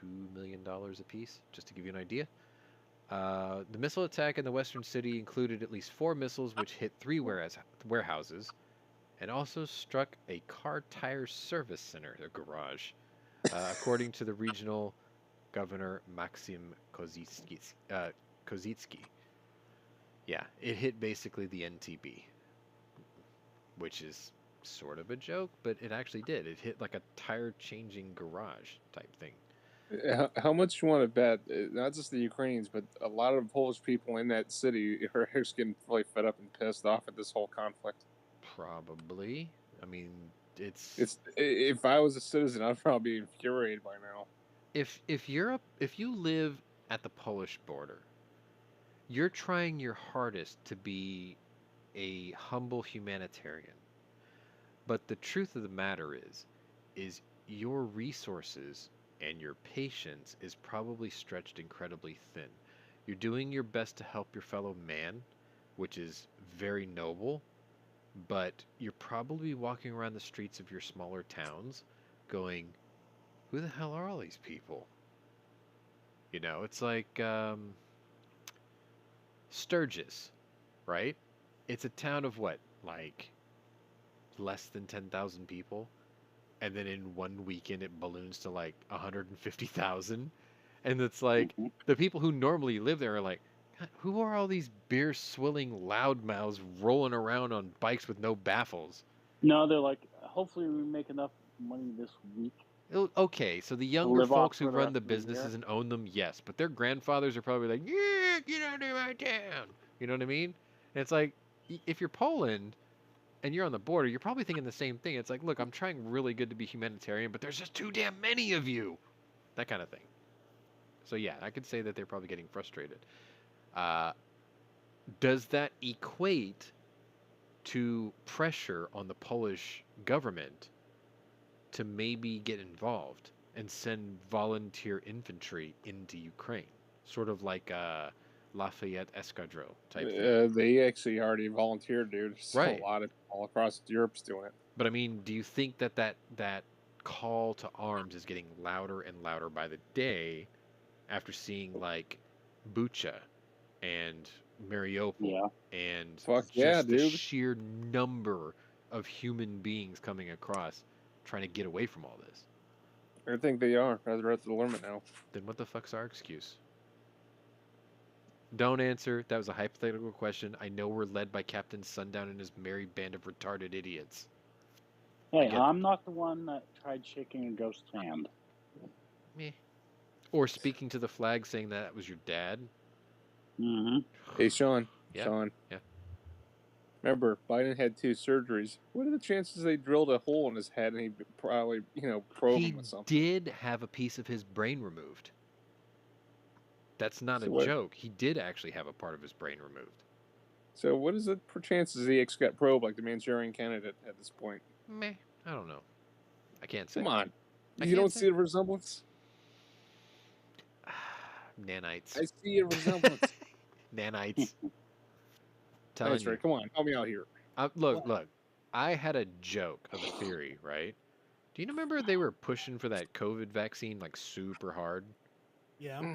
$2 million apiece, just to give you an idea. The missile attack in the western city included at least 4 missiles which hit 3 warehouses and also struck a car tire service center, a garage, according to the regional governor Maxim Kozitsky. Yeah, it hit basically the NTB, which is sort of a joke, but it actually did. It hit like a tire changing garage type thing. How much you want to bet? Not just the Ukrainians, but a lot of Polish people in that city are just getting really fed up and pissed off at this whole conflict. Probably. I mean, It's if I was a citizen, I'd probably be infuriated by now. if you live at the Polish border, you're trying your hardest to be a humble humanitarian. But the truth of the matter is your resources and your patience is probably stretched incredibly thin. You're doing your best to help your fellow man, which is very noble, but you're probably walking around the streets of your smaller towns going, who the hell are all these people? You know, it's like Sturgis, right? It's a town of what, like less than 10,000 people? And then in one weekend it balloons to like 150,000. And it's like Mhm. the people who normally live there are like, "God, who are all these beer swilling loudmouths rolling around on bikes with no baffles?" No, they're like, hopefully we make enough money this week Okay, so the to younger live off folks who for the run rest the of the year. businesses and own them, yes, but their grandfathers are probably like, yeah, get out of my town. You know what I mean? And it's like, if you're Poland and you're on the border, you're probably thinking the same thing. It's like, look, I'm trying really good to be humanitarian, but there's just too damn many of you. That kind of thing. So yeah, I could say that they're probably getting frustrated. Uh, does that equate to pressure on the Polish government to maybe get involved and send volunteer infantry into Ukraine? Sort of like a Lafayette Escadrille type thing. They actually already volunteered, dude. There's a Right. lot of all across Europe's doing it. But I mean, do you think that call to arms is getting louder and louder by the day after seeing like Bucha and Mariupol Yeah. and Fuck yeah, just the dude. sheer number of human beings coming across trying to get away from all this? I think they are. They're at the limit now. Then what the fuck's our excuse? Don't answer. That was a hypothetical question. I know we're led by Captain Sundown and his merry band of retarded idiots. Hey, get- I'm not the one that tried shaking a ghost's hand. Meh. Or speaking to the flag saying that was your dad. Mm-hmm. Hey, Sean. Yeah. Sean. Yeah. Remember, Biden had 2 surgeries. What are the chances they drilled a hole in his head and he probably, probe He him with something? did have a piece of his brain removed. That's not a So what? joke. He did actually have a part of his brain removed. So what is it for chances he got probed like the Manchurian candidate at this point? Meh. I don't know. I can't say. Come on. I You can't don't say. see the resemblance? Nanites. I see a resemblance. Nanites. Telling That's you. right. Come on. Help me out here. Look. I had a joke of a theory, right? Do you remember they were pushing for that COVID vaccine like super hard? Yeah.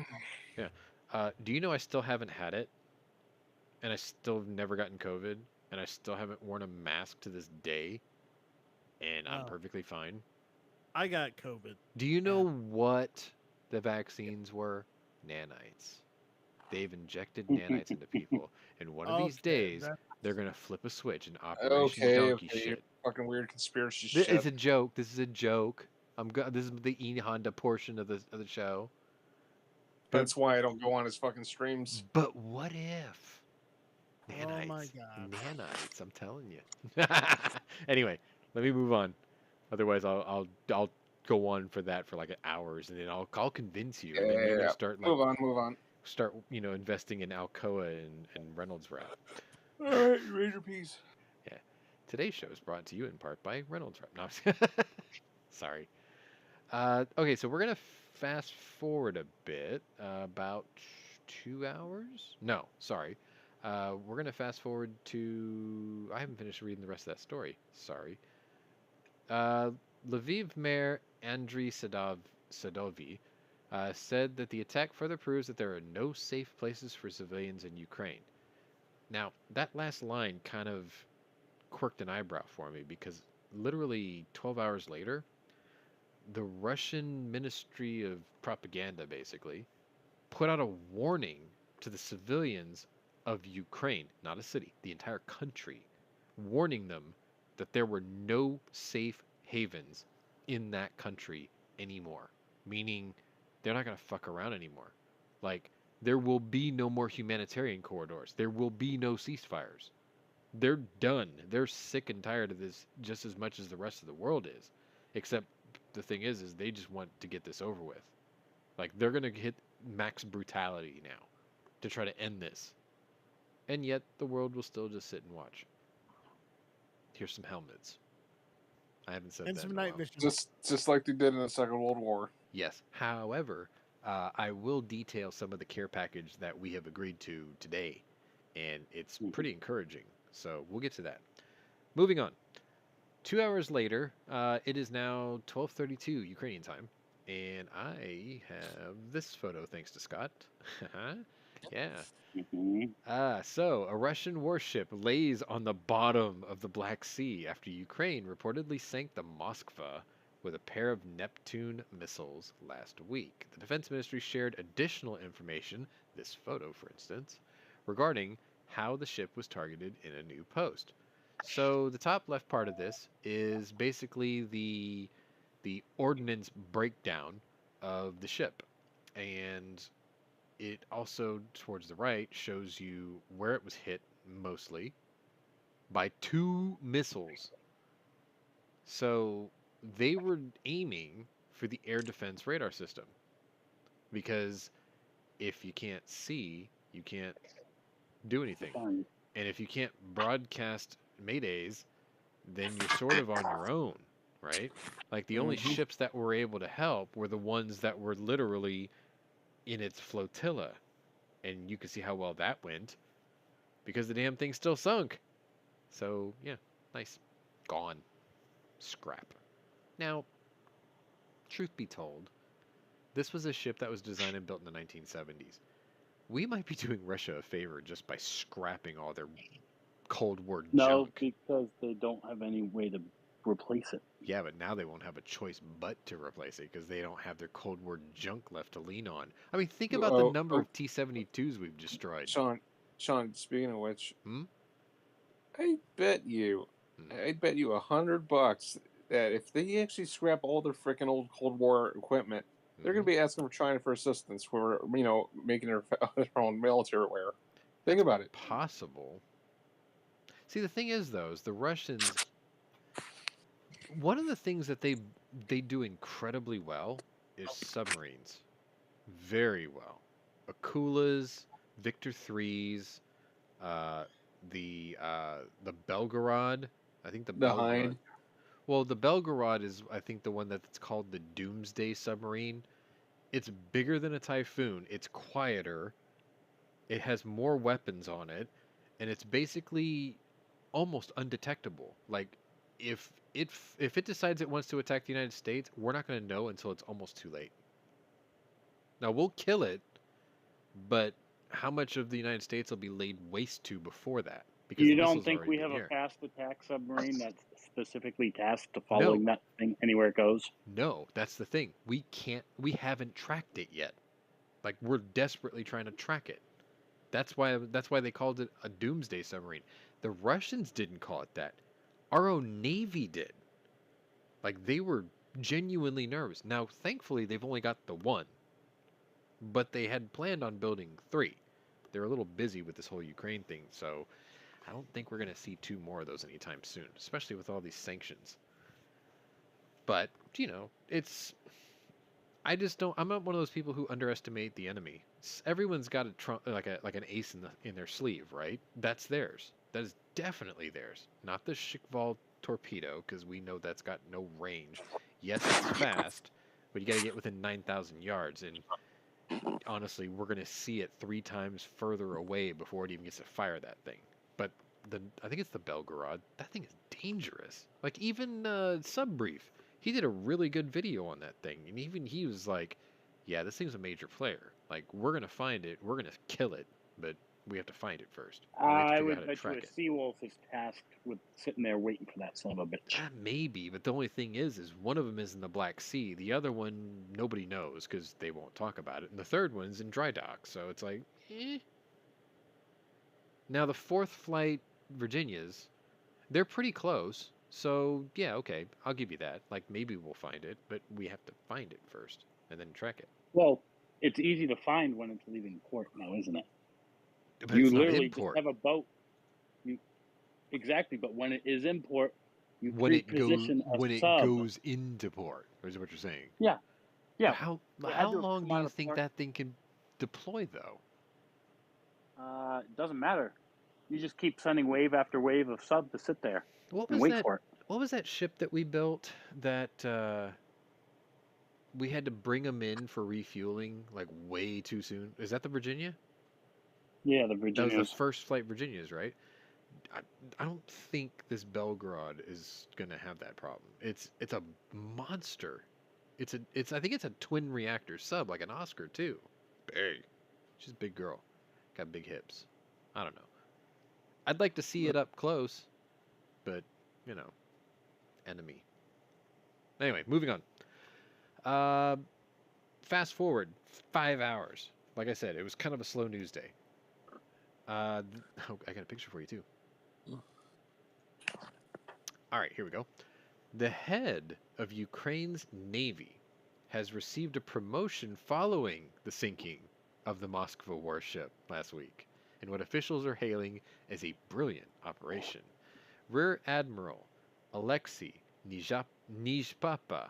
Do you know I still haven't had it? And I still have never gotten COVID? And I still haven't worn a mask to this day? And I'm Wow. perfectly fine? I got COVID. Do you know what the vaccines were? Nanites. They've injected nanites into people. And one of these days, they're going to flip a switch in Operation Donkey Okay. Shit. Fucking weird conspiracy This shit. is a joke. This is a joke. This is the E Honda portion of the show. That's why I don't go on his fucking streams. But what if? Nanites. Oh my god. Nanites, I'm telling you. Anyway, let me move on. Otherwise, I'll go on for that for like hours, and then I'll convince you, and then you're gonna start like Move on. start investing in Alcoa and Reynolds Wrap. All right, raise your piece. Yeah. Today's show is brought to you in part by Reynolds Wrap. No, sorry. Okay, so we're gonna fast forward a bit, about 2 hours. No, sorry. We're gonna fast forward to. I haven't finished reading the rest of that story. Sorry. Lviv Mayor Andriy Sadovy said that the attack further proves that there are no safe places for civilians in Ukraine. Now, that last line kind of quirked an eyebrow for me because literally 12 hours later, the Russian Ministry of Propaganda basically put out a warning to the civilians of Ukraine, not a city, the entire country, warning them that there were no safe havens in that country anymore. Meaning they're not going to fuck around anymore. Like, there will be no more humanitarian corridors. There will be no ceasefires. They're done. They're sick and tired of this just as much as the rest of the world is. Except the thing is they just want to get this over with. Like they're gonna hit max brutality now to try to end this, and yet the world will still just sit and watch. Here's some helmets. I haven't said And that some in a night while. vision. Just like they did in the Second World War. Yes. However, I will detail some of the care package that we have agreed to today, and it's pretty encouraging. So we'll get to that. Moving on. 2 hours later, it is now 12:32 Ukrainian time, and I have this photo thanks to Scott. Yeah. So a Russian warship lays on the bottom of the Black Sea after Ukraine reportedly sank the Moskva with a pair of Neptune missiles last week. The defense ministry shared additional information, this photo for instance, regarding how the ship was targeted in a new post. So the top left part of this is basically the ordnance breakdown of the ship, and it also towards the right shows you where it was hit mostly by 2 missiles. So they were aiming for the air defense radar system because if you can't see, you can't do anything. And if you can't broadcast maydays, then you're sort of on your own, right? Like the only ships that were able to help were the ones that were literally in its flotilla. And you can see how well that went because the damn thing still sunk. So, yeah, nice. Gone. Scrap. Now, truth be told, this was a ship that was designed and built in the 1970s. We might be doing Russia a favor just by scrapping all their Cold War No, junk. because they don't have any way to replace it. Yeah, but now they won't have a choice but to replace it because they don't have their Cold War junk left to lean on. I mean, think about the number of T-72s we've destroyed. Sean, speaking of which, Hmm? I bet you $100 that if they actually scrap all their freaking old Cold War equipment, they're going to be asking for China for assistance for making their own military wear. Think about it. Possible. See, the thing is, though, is the Russians. One of the things that they do incredibly well is submarines. Very well. Akulas, Victor 3s, uh, the Belgorod. I think the The Belgorod. Hind. Well, the Belgorod is, I think, the one that's called the Doomsday submarine. It's bigger than a Typhoon. It's quieter. It has more weapons on it, and it's basically almost undetectable. Like if it decides it wants to attack the United States, we're not going to know until it's almost too late. Now we'll kill it, but how much of the United States will be laid waste to before that? Because You the don't missiles think already we been have a here. fast attack submarine that's specifically tasked to following No. that thing anywhere it goes? No, that's the thing. We haven't tracked it yet. Like we're desperately trying to track it. That's why they called it a doomsday submarine. The Russians didn't call it that. Our own Navy did. Like they were genuinely nervous. Now, thankfully, they've only got the one, but they had planned on building 3. They're a little busy with this whole Ukraine thing, so I don't think we're going to see 2 more of those anytime soon, especially with all these sanctions. But, it's I just don't. I'm not one of those people who underestimate the enemy. Everyone's got like an ace in their sleeve, right? That's theirs. That is definitely theirs. Not the Shkval torpedo, because we know that's got no range. Yes, it's fast, but you got to get within 9,000 yards, and honestly, we're gonna see it 3 times further away before it even gets to fire that thing. But I think it's the Belgorod. That thing is dangerous. Like even Subbrief, he did a really good video on that thing, and even he was like, "Yeah, this thing's a major player. Like we're gonna find it, we're gonna kill it, but we have to find it first. And we have to I figure out would how to bet you track a it." Seawolf is tasked with sitting there waiting for that son of a bitch. Maybe, but the only thing is one of them is in the Black Sea. The other one nobody knows because they won't talk about it, and the third one's in dry dock. So it's like, eh. Now the fourth flight Virginias, they're pretty close. So yeah, okay, I'll give you that. Like maybe we'll find it, but we have to find it first and then track it. Well, it's easy to find when it's leaving port now, isn't it? But You it's not literally in just port. have a boat. exactly. But when it is in port, you when it pre-position a sub. goes into port, is what you're saying. Yeah, But yeah. It had how to have long come do out you of think port. that thing can deploy though? It doesn't matter. You just keep sending wave after wave of sub to sit there What and was wait that? for it. What was that ship that we built that we had to bring them in for refueling like way too soon? Is that the Virginia? Yeah, the That was the Virginias. first flight Virginias, right? I, I don't think this Belgrade is gonna have that problem. It's a monster. It's I think it's a twin reactor sub like an Oscar too. Big. She's a big girl. Got big hips. I don't know. I'd like to see it up close, but you know, enemy. Anyway, moving on. Uh, fast forward 5 hours. Like I said, it was kind of a slow news day. Oh, I got a picture for you too. All right, here we go. The head of Ukraine's navy has received a promotion following the sinking of the Moskva warship last week in what officials are hailing as a brilliant operation. Rear Admiral Alexei Nizhpapa,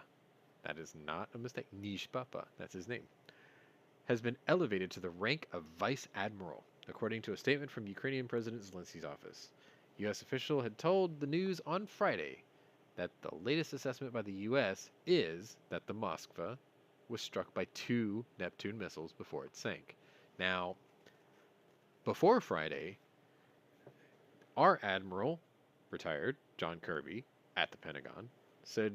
that is not a mistake, Nizhpapa, that's his name, has been elevated to the rank of Vice Admiral, according to a statement from Ukrainian President Zelensky's office. U.S. official had told the news on Friday that the latest assessment by the U.S. is that the Moskva was struck by 2 Neptune missiles before it sank. Now, before Friday, our admiral, retired John Kirby, at the Pentagon, said,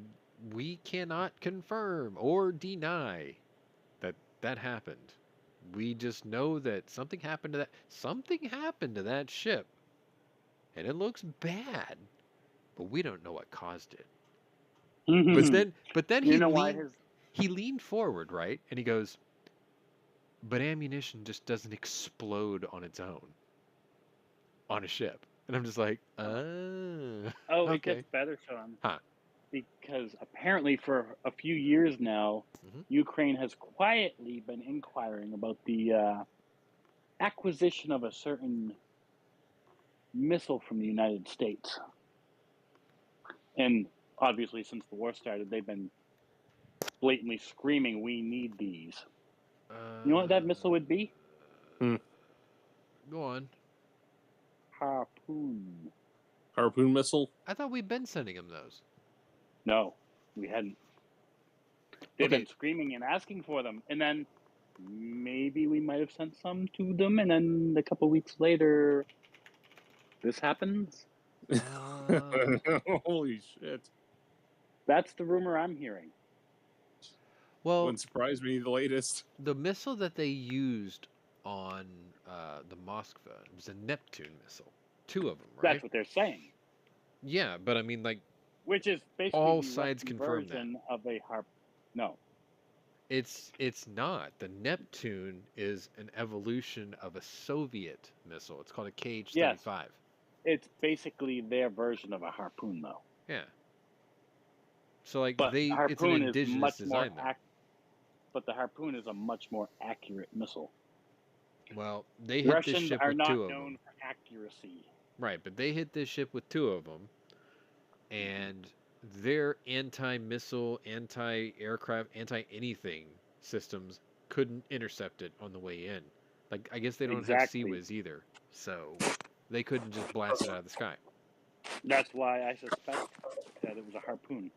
"We cannot confirm or deny that that happened. We just know that something happened to that ship, and it looks bad, but we don't know what caused it." You But then know why his he leaned forward, right? And he goes, "But ammunition just doesn't explode on its own on a ship." And I'm just like, oh, it okay. gets better, Sean. Huh. Because apparently for a few years now, Mhm. Ukraine has quietly been inquiring about the acquisition of a certain missile from the United States. And obviously, since the war started, they've been blatantly screaming, "We need these." You know what that missile would be? Go on. Harpoon. Harpoon missile. I thought we'd been sending him those. No, we hadn't. They've Okay. been screaming and asking for them, and then maybe we might have sent some to them, and then a couple weeks later, this happens. Holy shit! That's the rumor I'm hearing. Well, Wouldn't surprise me. The latest. the missile that they used on the Moskva was a Neptune missile. 2 of them, right? That's what they're saying. Yeah, but I mean, like, which is basically all the sides Russian confirm that. version of a harp. No, it's not. The Neptune is an evolution of a Soviet missile. It's called a KH-35. Yes. It's basically their version of a harpoon, though. Yeah. So like But the it's an harpoon is indigenous much more design there. but the harpoon is a much more accurate missile. Well, they hit this Russians ship are with not 2 of known them. for accuracy. Right, but they hit this ship with 2 of them, and their anti-missile, anti-aircraft, anti-anything systems couldn't intercept it on the way in. Like, I guess they don't have Exactly. CIWS either, so they couldn't just blast it out of the sky. That's why I suspect that it was a harpoon.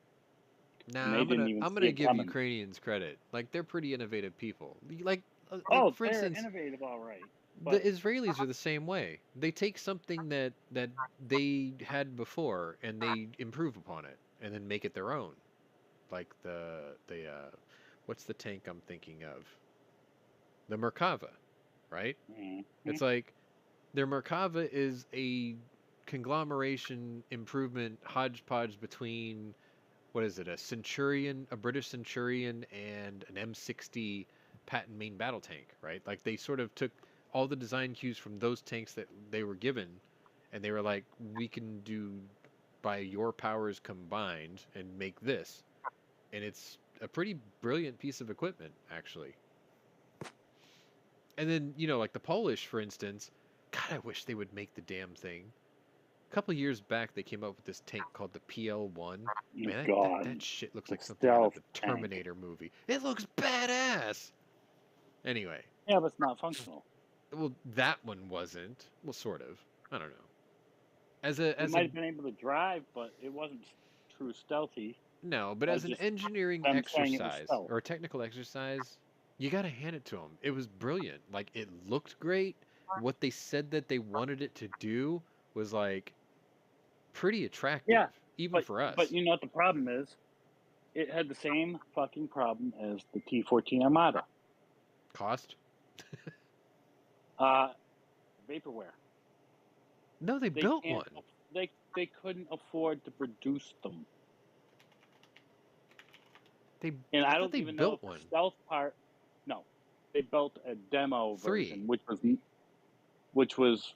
Nah, And they I'm didn't even see gonna it give coming. Ukrainians credit. Like, they're pretty innovative people. Like Oh, for they're instance, innovative, all right. the Israelis are the same way. They take something that they had before and they improve upon it and then make it their own. Like the what's the tank I'm thinking of? The Merkava, right? Mhm. It's like their Merkava is a conglomeration improvement hodgepodge between what is it? A British Centurion and an M60 Patton main battle tank, right? Like they sort of took all the design cues from those tanks that they were given, and they were like, we can do by your powers combined and make this, and it's a pretty brilliant piece of equipment, actually. And then like the Polish, for instance. God, I wish they would make the damn thing. A couple years back, they came up with this tank called the PL-1. Man, God, that shit looks the like something out of stealth the tank. Terminator movie. It looks badass. Anyway, Yeah, but it's not functional. well, that one wasn't. Well, sort of. I don't know. As It a might have been able to drive, but it wasn't true stealthy. no, but By as an just engineering them saying it was exercise stealth. or a technical exercise, you gotta hand it to them. It was brilliant. Like it looked great. What they said that they wanted it to do was like pretty attractive, Yeah, even for but us. you know what the problem is? It had the same fucking problem as the T-14 Armada. Cost? Vaporware. No, they They built can't. one. They couldn't afford to produce them. And I I thought don't they even know built if the one. stealth part. No, they built a demo 3. version, which was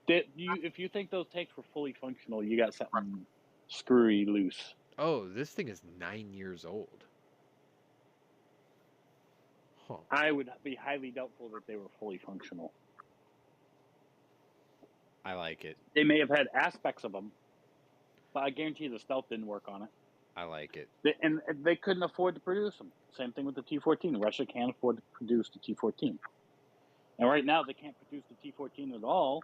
if you think those tanks were fully functional, you got something screwy loose. Oh, this thing is 9 years old. Huh. I would be highly doubtful that they were fully functional. I like it. They may have had aspects of them, but I guarantee the stealth didn't work on it. I like it. And they couldn't afford to produce them. Same thing with the T-14. Russia can't afford to produce the T-14. And right now, they can't produce the T-14 at all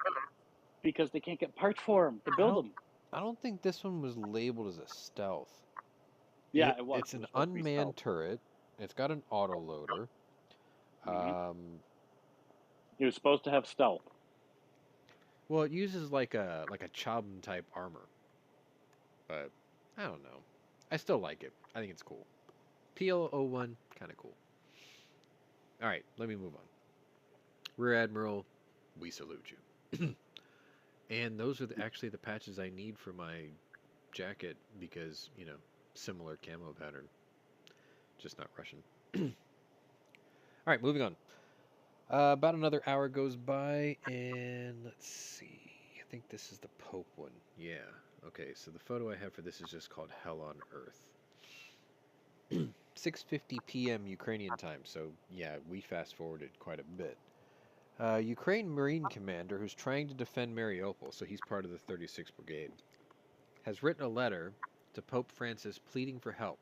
because they can't get parts for them to build them. I don't think this one was labeled as a stealth. Yeah, it was. It's It an was supposed to be unmanned stealth. turret. It's got an autoloader. It was supposed to have stealth. Well, it uses like a Chobham type armor. But I don't know. I still like it. I think it's cool. PL-01, kind of cool. All right, let me move on. Rear Admiral, we salute you. And those are actually the patches I need for my jacket because, similar camo pattern. Just not Russian. All right, moving on. About another hour goes by, and let's see. I think this is the Pope one. Yeah. Okay, so the photo I have for this is just called Hell on Earth. 6:50 p.m. Ukrainian time, so yeah, we fast forwarded quite a bit. Ukraine Marine commander who's trying to defend Mariupol, so he's part of the 36th Brigade, has written a letter to Pope Francis pleading for help,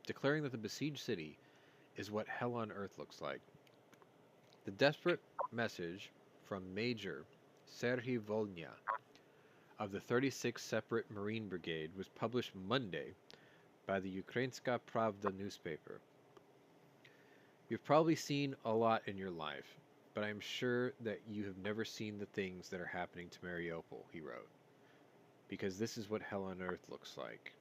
declaring that the besieged city is what hell on earth looks like. The desperate message from Major Serhiy Volnya of the 36th Separate Marine Brigade was published Monday by the Ukrainska Pravda newspaper. You've probably seen a lot in your life, but I am sure that you have never seen the things that are happening to Mariupol, he wrote, because this is what hell on earth looks like.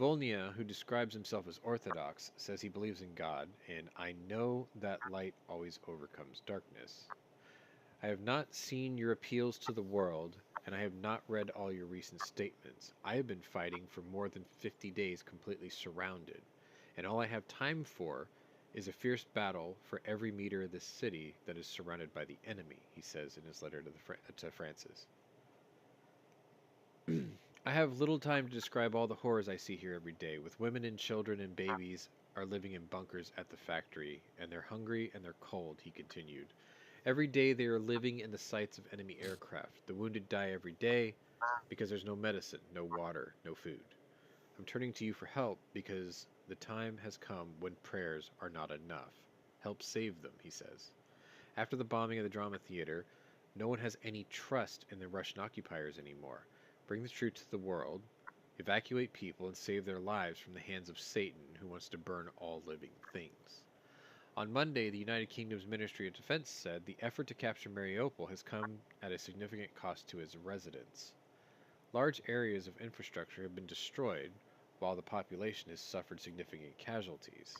Volnya, who describes himself as Orthodox, says he believes in God, and I know that light always overcomes darkness. I have not seen your appeals to the world, and I have not read all your recent statements. I have been fighting for more than 50 days completely surrounded, and all I have time for is a fierce battle for every meter of this city that is surrounded by the enemy, he says in his letter to Francis. I have little time to describe all the horrors I see here every day, with women and children and babies are living in bunkers at the factory, and they're hungry and they're cold, he continued. Every day they are living in the sights of enemy aircraft. The wounded die every day because there's no medicine, no water, no food. I'm turning to you for help because the time has come when prayers are not enough. Help save them, he says. After the bombing of the drama theater, no one has any trust in the Russian occupiers anymore. Bring the truth to the world, evacuate people, and save their lives from the hands of Satan, who wants to burn all living things. On Monday, the United Kingdom's Ministry of Defense said the effort to capture Mariupol has come at a significant cost to its residents. Large areas of infrastructure have been destroyed, while the population has suffered significant casualties,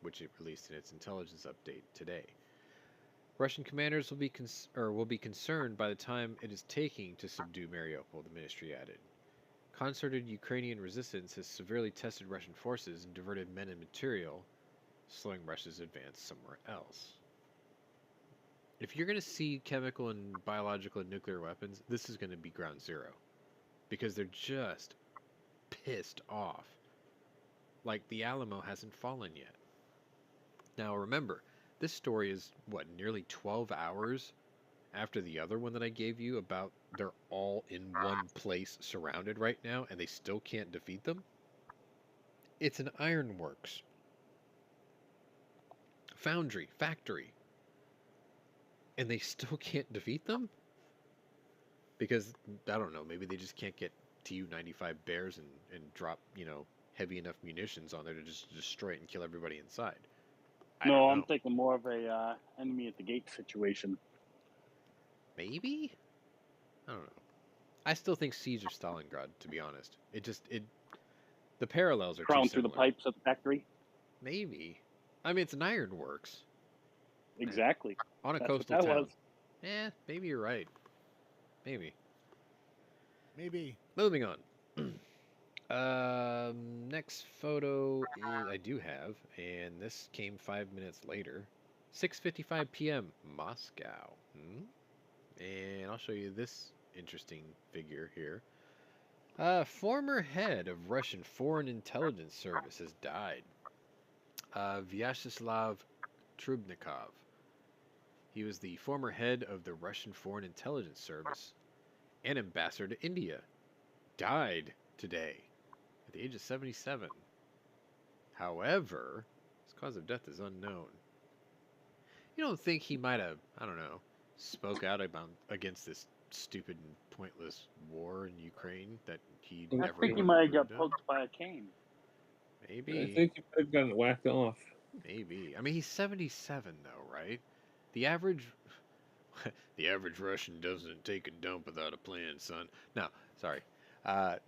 which it released in its intelligence update today. Russian commanders will be concerned by the time it is taking to subdue Mariupol, the ministry added. Concerted Ukrainian resistance has severely tested Russian forces and diverted men and material, slowing Russia's advance somewhere else. If you're going to see chemical and biological and nuclear weapons, this is going to be ground zero. Because they're just pissed off. Like the Alamo hasn't fallen yet. Now remember, this story is, nearly 12 hours after the other one that I gave you about they're all in one place surrounded right now and they still can't defeat them? It's an ironworks, foundry, factory, and they still can't defeat them? Because, I don't know, maybe they just can't get Tu-95 bears and drop, heavy enough munitions on there to just destroy it and kill everybody inside. I don't No, know. I'm thinking more of a enemy at the gate situation. Maybe? I don't know. I still think Siege of Stalingrad, to be honest. The parallels are too Crawling through the similar. pipes at the factory. Maybe. I mean, it's an ironworks Exactly. on a That's coastal what that town. was. Maybe you're right. Maybe. Maybe. Moving on. Next photo I do have, and this came 5 minutes later. 6:55 p.m. Moscow. And I'll show you this interesting figure here. Former head of Russian Foreign Intelligence Service has died. Vyacheslav Trubnikov. He was the former head of the Russian Foreign Intelligence Service and ambassador to India. Died today at the age of 77. However, his cause of death is unknown. You don't think he might have, I don't know, spoke out against this stupid and pointless war in Ukraine that he I never I think he would might have have got approved of? poked by a cane. Maybe. I think you could have gotten whacked off. Maybe. I mean, he's 77 though, right? The average Russian doesn't take a dump without a plan, son. No, sorry.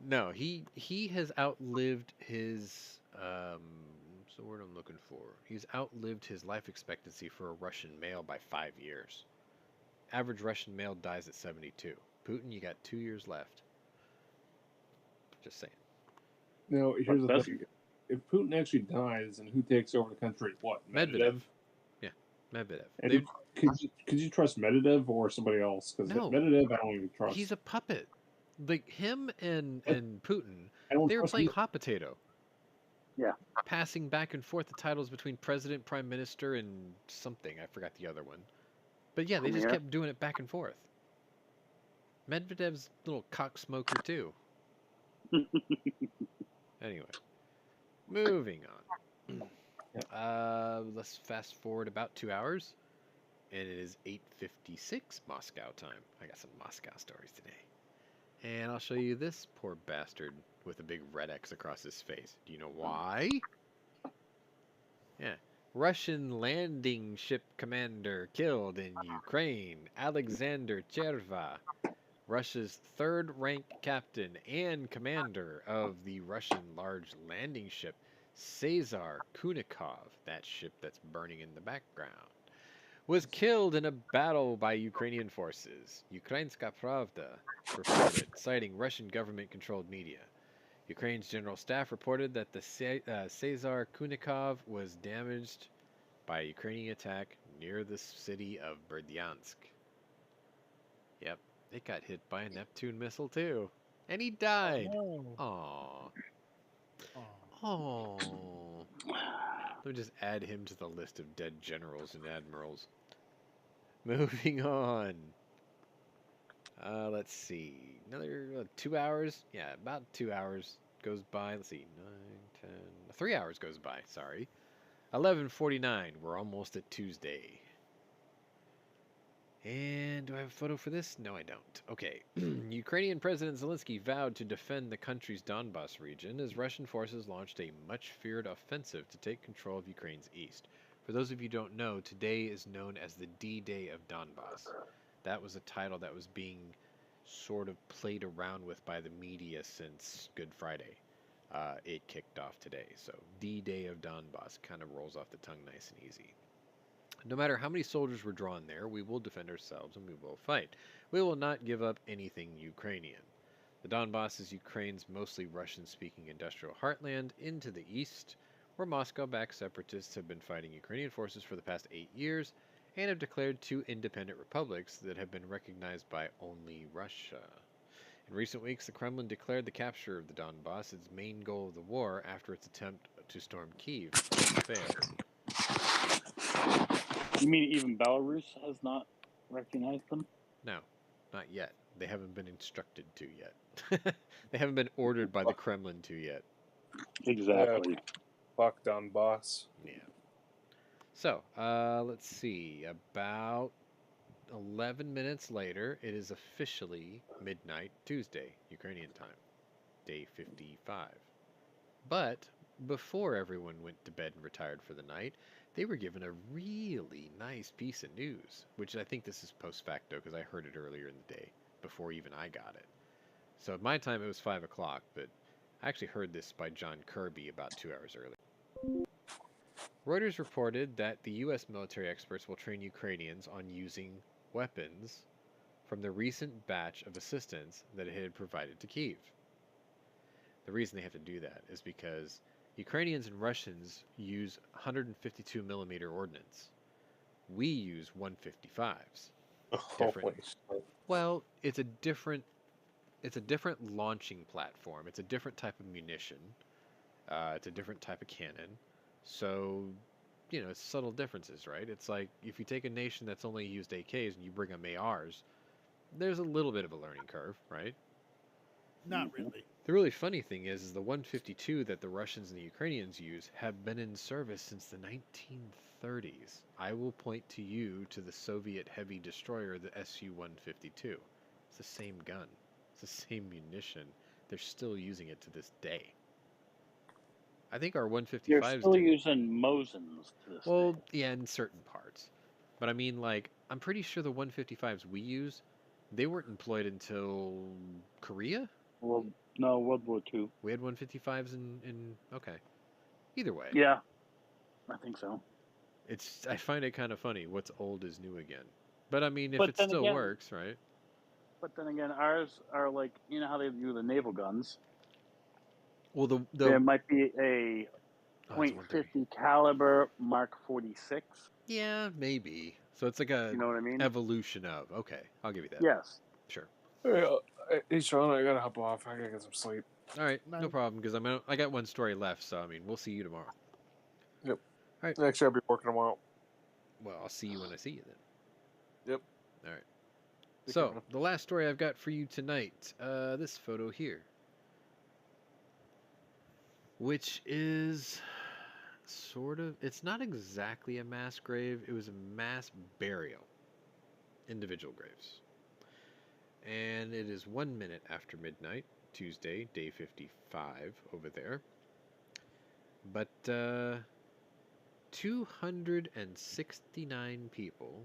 No, he has outlived his what's the word I'm looking for? He's outlived his life expectancy for a Russian male by 5 years. Average Russian male dies at 72. Putin, you got 2 years left. Just saying. Now, here's the That's- thing. If Putin actually dies, and who takes over the country? What? Medvedev. Yeah, Medvedev. And could you trust Medvedev or somebody else? Because No. Medvedev, I don't even trust. He's a puppet. Like him and Putin, I don't they were trust playing either. hot potato. Yeah. Passing back and forth the titles between president, prime minister, and something. I forgot the other one. But yeah, they just Premier. kept doing it back and forth. Medvedev's a little cock smoker too. Anyway, moving on. Let's fast forward about 2 hours, and it is 8:56 Moscow time. I got some Moscow stories today. And I'll show you this poor bastard with a big red X across his face. Do you know why? Yeah. Russian landing ship commander killed in Ukraine. Alexander Cherva, Russia's third-rank captain and commander of the Russian large landing ship Cesar Kunikov, that ship that's burning in the background, was killed in a battle by Ukrainian forces. Ukrainska Pravda reported, citing Russian government-controlled media. Ukraine's general staff reported that the Cesar Kunikov was damaged by a Ukrainian attack near the city of Berdyansk. Yep, it got hit by a Neptune missile too. And he died. No. Aww. Aw. Aww. Let me just add him to the list of dead generals and admirals. Moving on. Let's see. Another 2 hours? Yeah, about 2 hours goes by. Let's see. 9, 10. 3 hours goes by, sorry. 11:49. We're almost at Tuesday. And do I have a photo for this? No, I don't. Okay. Ukrainian President Zelensky vowed to defend the country's Donbas region as Russian forces launched a much-feared offensive to take control of Ukraine's east. For those of you who don't know, today is known as the D-Day of Donbas. That was a title that was being sort of played around with by the media since Good Friday. It kicked off today. So D-Day of Donbas kind of rolls off the tongue nice and easy. No matter how many soldiers were drawn there, we will defend ourselves and we will fight. We will not give up anything Ukrainian. The Donbas is Ukraine's mostly Russian-speaking industrial heartland into the east, where Moscow-backed separatists have been fighting Ukrainian forces for the past 8 years and have declared 2 independent republics that have been recognized by only Russia. In recent weeks, the Kremlin declared the capture of the Donbas its main goal of the war after its attempt to storm Kyiv failed. You mean even Belarus has not recognize them? No, not yet. They haven't been instructed to yet. They haven't been ordered by the Kremlin to yet. Exactly. Fuck Donbas. Yeah. So, let's see. About 11 minutes later, it is officially midnight Tuesday, Ukrainian time, day 55. But before everyone went to bed and retired for the night, they were given a really nice piece of news, which I think this is post facto because I heard it earlier in the day, before even I got it. So at my time, it was 5 o'clock, but I actually heard this by John Kirby about 2 hours earlier. Reuters reported that the U.S. military experts will train Ukrainians on using weapons from the recent batch of assistance that it had provided to Kyiv. The reason they have to do that is because Ukrainians and Russians use 152 millimeter ordnance. We use 155s. Different. Well, it's a different launching platform. It's a different type of munition. It's a different type of cannon. So, it's subtle differences, right? It's like if you take a nation that's only used AKs and you bring them ARs, there's a little bit of a learning curve, right? Not really. The really funny thing is the 152 that the Russians and the Ukrainians use have been in service since the 1930s. I will point to you to the Soviet heavy destroyer, the Su-152. It's the same gun. It's the same munition. They're still using it to this day. I think our 155s... You're still using Mosins to this Well, day. yeah, in certain parts. But I mean, I'm pretty sure the 155s we use, they weren't employed until Korea? Well, no, World War II. We had 155s in okay. Either way. Yeah, I think so. I find it kind of funny. What's old is new again. But I mean, if But it then still again- works, right? But then again, ours are like, how they do the naval guns. Well, There might be a Oh, it's 130. .50 caliber Mark 46. Yeah, maybe. So it's like a You know what I mean? evolution of. Okay, I'll give you that. Yes. Sure. Hey, Sean, I gotta hop off. I gotta get some sleep. All right, no No. problem. Because I got one story left. So I mean, we'll see you tomorrow. Actually, I'll be working tomorrow. Well, I'll see you when I see you then. Yep. All right. Take So, care, man. the last story I've got for you tonight, this photo here, which is it's not exactly a mass grave, it was a mass burial, individual graves. And it is 1 minute after midnight, Tuesday, day 55 over there. But 269 people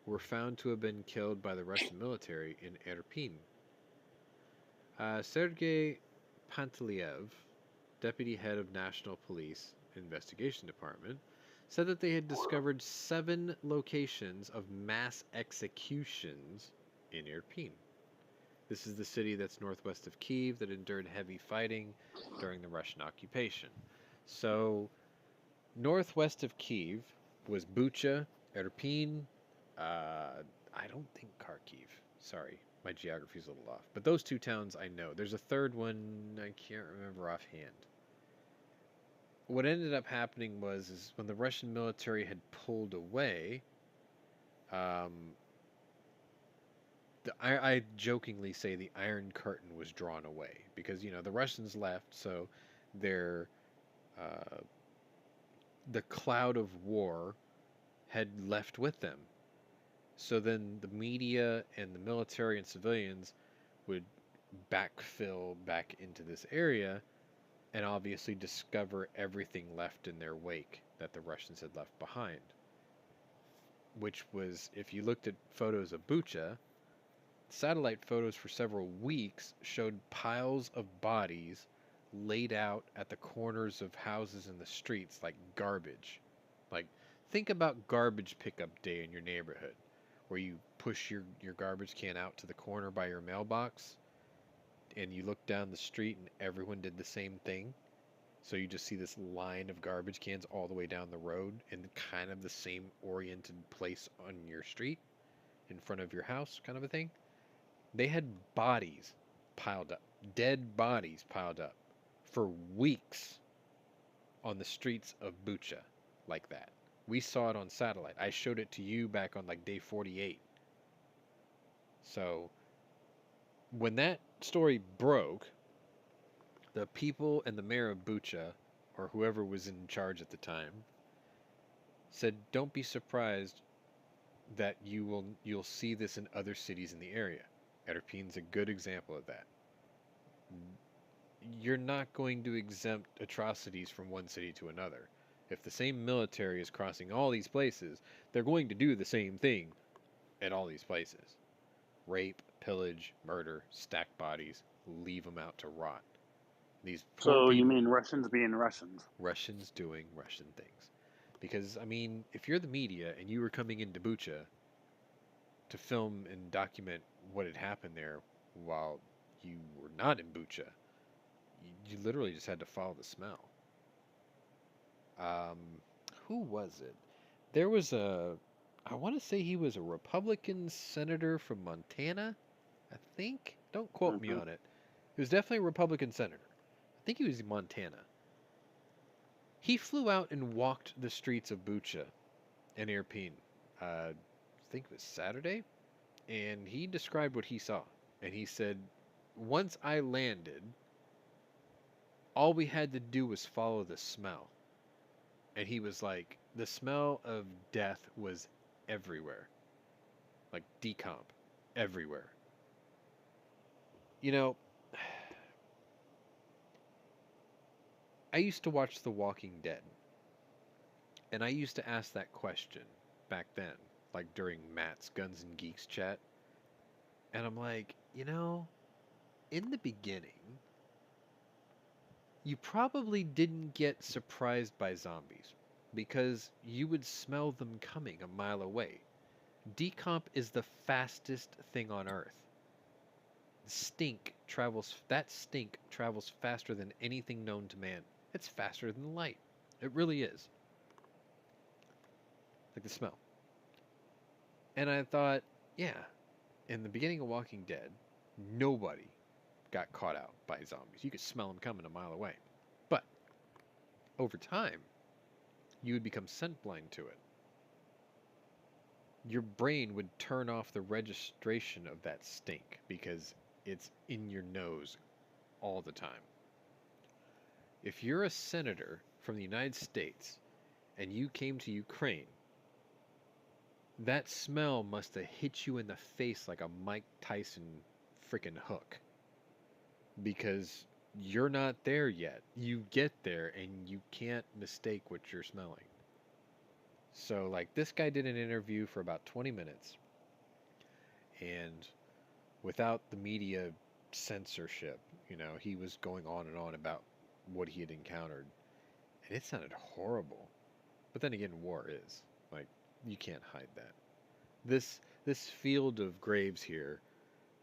were found to have been killed by the Russian military in Irpin. Sergei Panteliev, deputy head of National Police Investigation Department, said that they had discovered 7 locations of mass executions in Irpin. This is the city that's northwest of Kyiv that endured heavy fighting during the Russian occupation. So, northwest of Kyiv was Bucha, Irpin, I don't think Kharkiv. Sorry, my geography's a little off. But those 2 towns I know. There's a third one I can't remember offhand. What ended up happening is when the Russian military had pulled away, I jokingly say the Iron Curtain was drawn away because the Russians left, so their the cloud of war had left with them. So then the media and the military and civilians would backfill back into this area and obviously discover everything left in their wake that the Russians had left behind. Which was, if you looked at photos of Bucha, satellite photos for several weeks showed piles of bodies laid out at the corners of houses in the streets like garbage. Like, think about garbage pickup day in your neighborhood, where you push your garbage can out to the corner by your mailbox, and you look down the street and everyone did the same thing. So you just see this line of garbage cans all the way down the road in kind of the same oriented place on your street, in front of your house, kind of a thing. They had bodies piled up, dead bodies piled up for weeks on the streets of Bucha like that. We saw it on satellite. I showed it to you back on like day 48. So when that story broke, the people and the mayor of Bucha, or whoever was in charge at the time, said, "Don't be surprised that you'll see this in other cities in the area." Irpin's a good example of that. You're not going to exempt atrocities from one city to another. If the same military is crossing all these places, they're going to do the same thing at all these places. Rape, pillage, murder, stack bodies, leave them out to rot. These poor So you people, mean Russians being Russians? Russians doing Russian things. Because, I mean, if you're the media and you were coming into Bucha to film and document what had happened there while you were not in Bucha, you literally just had to follow the smell. Um, who was it? There was I want to say he was a Republican senator from Montana, I think. Don't quote me Mm-hmm. on it. He was definitely a Republican senator. I think he was in Montana. He flew out and walked the streets of Bucha and Irpin. I think it was Saturday, and he described what he saw. And he said, once I landed, all we had to do was follow the smell. And he was like, the smell of death was everywhere. Like decomp, everywhere. You know, I used to watch The Walking Dead. And I used to ask that question back then, like during Matt's Guns and Geeks chat. And I'm like, in the beginning, you probably didn't get surprised by zombies because you would smell them coming a mile away. Decomp is the fastest thing on Earth. That stink travels faster than anything known to man. It's faster than light. It really is. Like the smell. And I thought, yeah, in the beginning of Walking Dead, nobody got caught out by zombies. You could smell them coming a mile away. But over time, you would become scent blind to it. Your brain would turn off the registration of that stink because it's in your nose all the time. If you're a senator from the United States and you came to Ukraine, that smell must have hit you in the face like a Mike Tyson freaking hook. Because you're not there yet. You get there and you can't mistake what you're smelling. So, like, this guy did an interview for about 20 minutes. And without the media censorship, he was going on and on about what he had encountered. And it sounded horrible. But then again, war is. Like, you can't hide that. This field of graves here,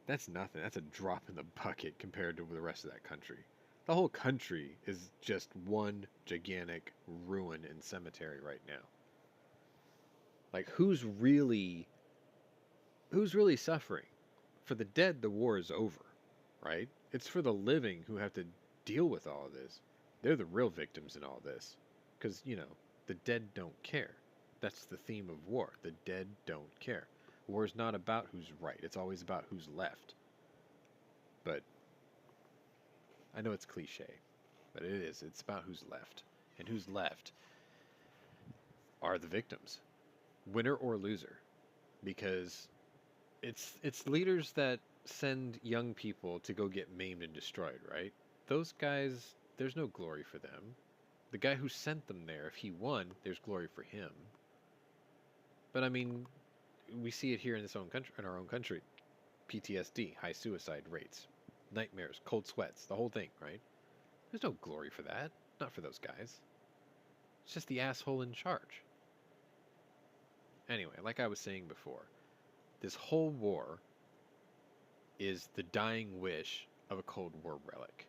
that's nothing. That's a drop in the bucket compared to the rest of that country. The whole country is just one gigantic ruin and cemetery right now. Like, who's really suffering? For the dead, the war is over, right? It's for the living who have to deal with all of this. They're the real victims in all this. Because, the dead don't care. That's the theme of war. The dead don't care. War is not about who's right. It's always about who's left. But I know it's cliche, but it is. It's about who's left. And who's left are the victims. Winner or loser. Because it's leaders that send young people to go get maimed and destroyed, right? Those guys, there's no glory for them. The guy who sent them there, if he won, there's glory for him. But I mean, we see it here in our own country. PTSD, high suicide rates, nightmares, cold sweats, the whole thing, right? There's no glory for that. Not for those guys. It's just the asshole in charge. Anyway, like I was saying before, this whole war is the dying wish of a Cold War relic.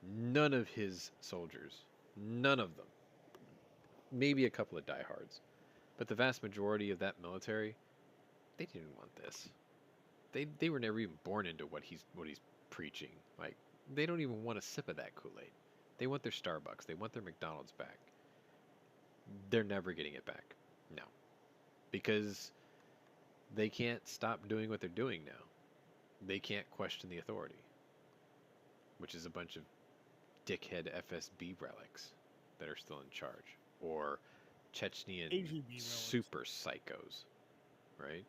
None of his soldiers, none of them, maybe a couple of diehards, but the vast majority of that military, they didn't want this. They were never even born into what he's preaching. Like, they don't even want a sip of that Kool-Aid. They want their Starbucks. They want their McDonald's back. they're never getting it back. No. Because they can't stop doing what they're doing now. They can't question the authority, which is a bunch of dickhead FSB relics that are still in charge, or Chechnyan AGB relics. super psychos, right?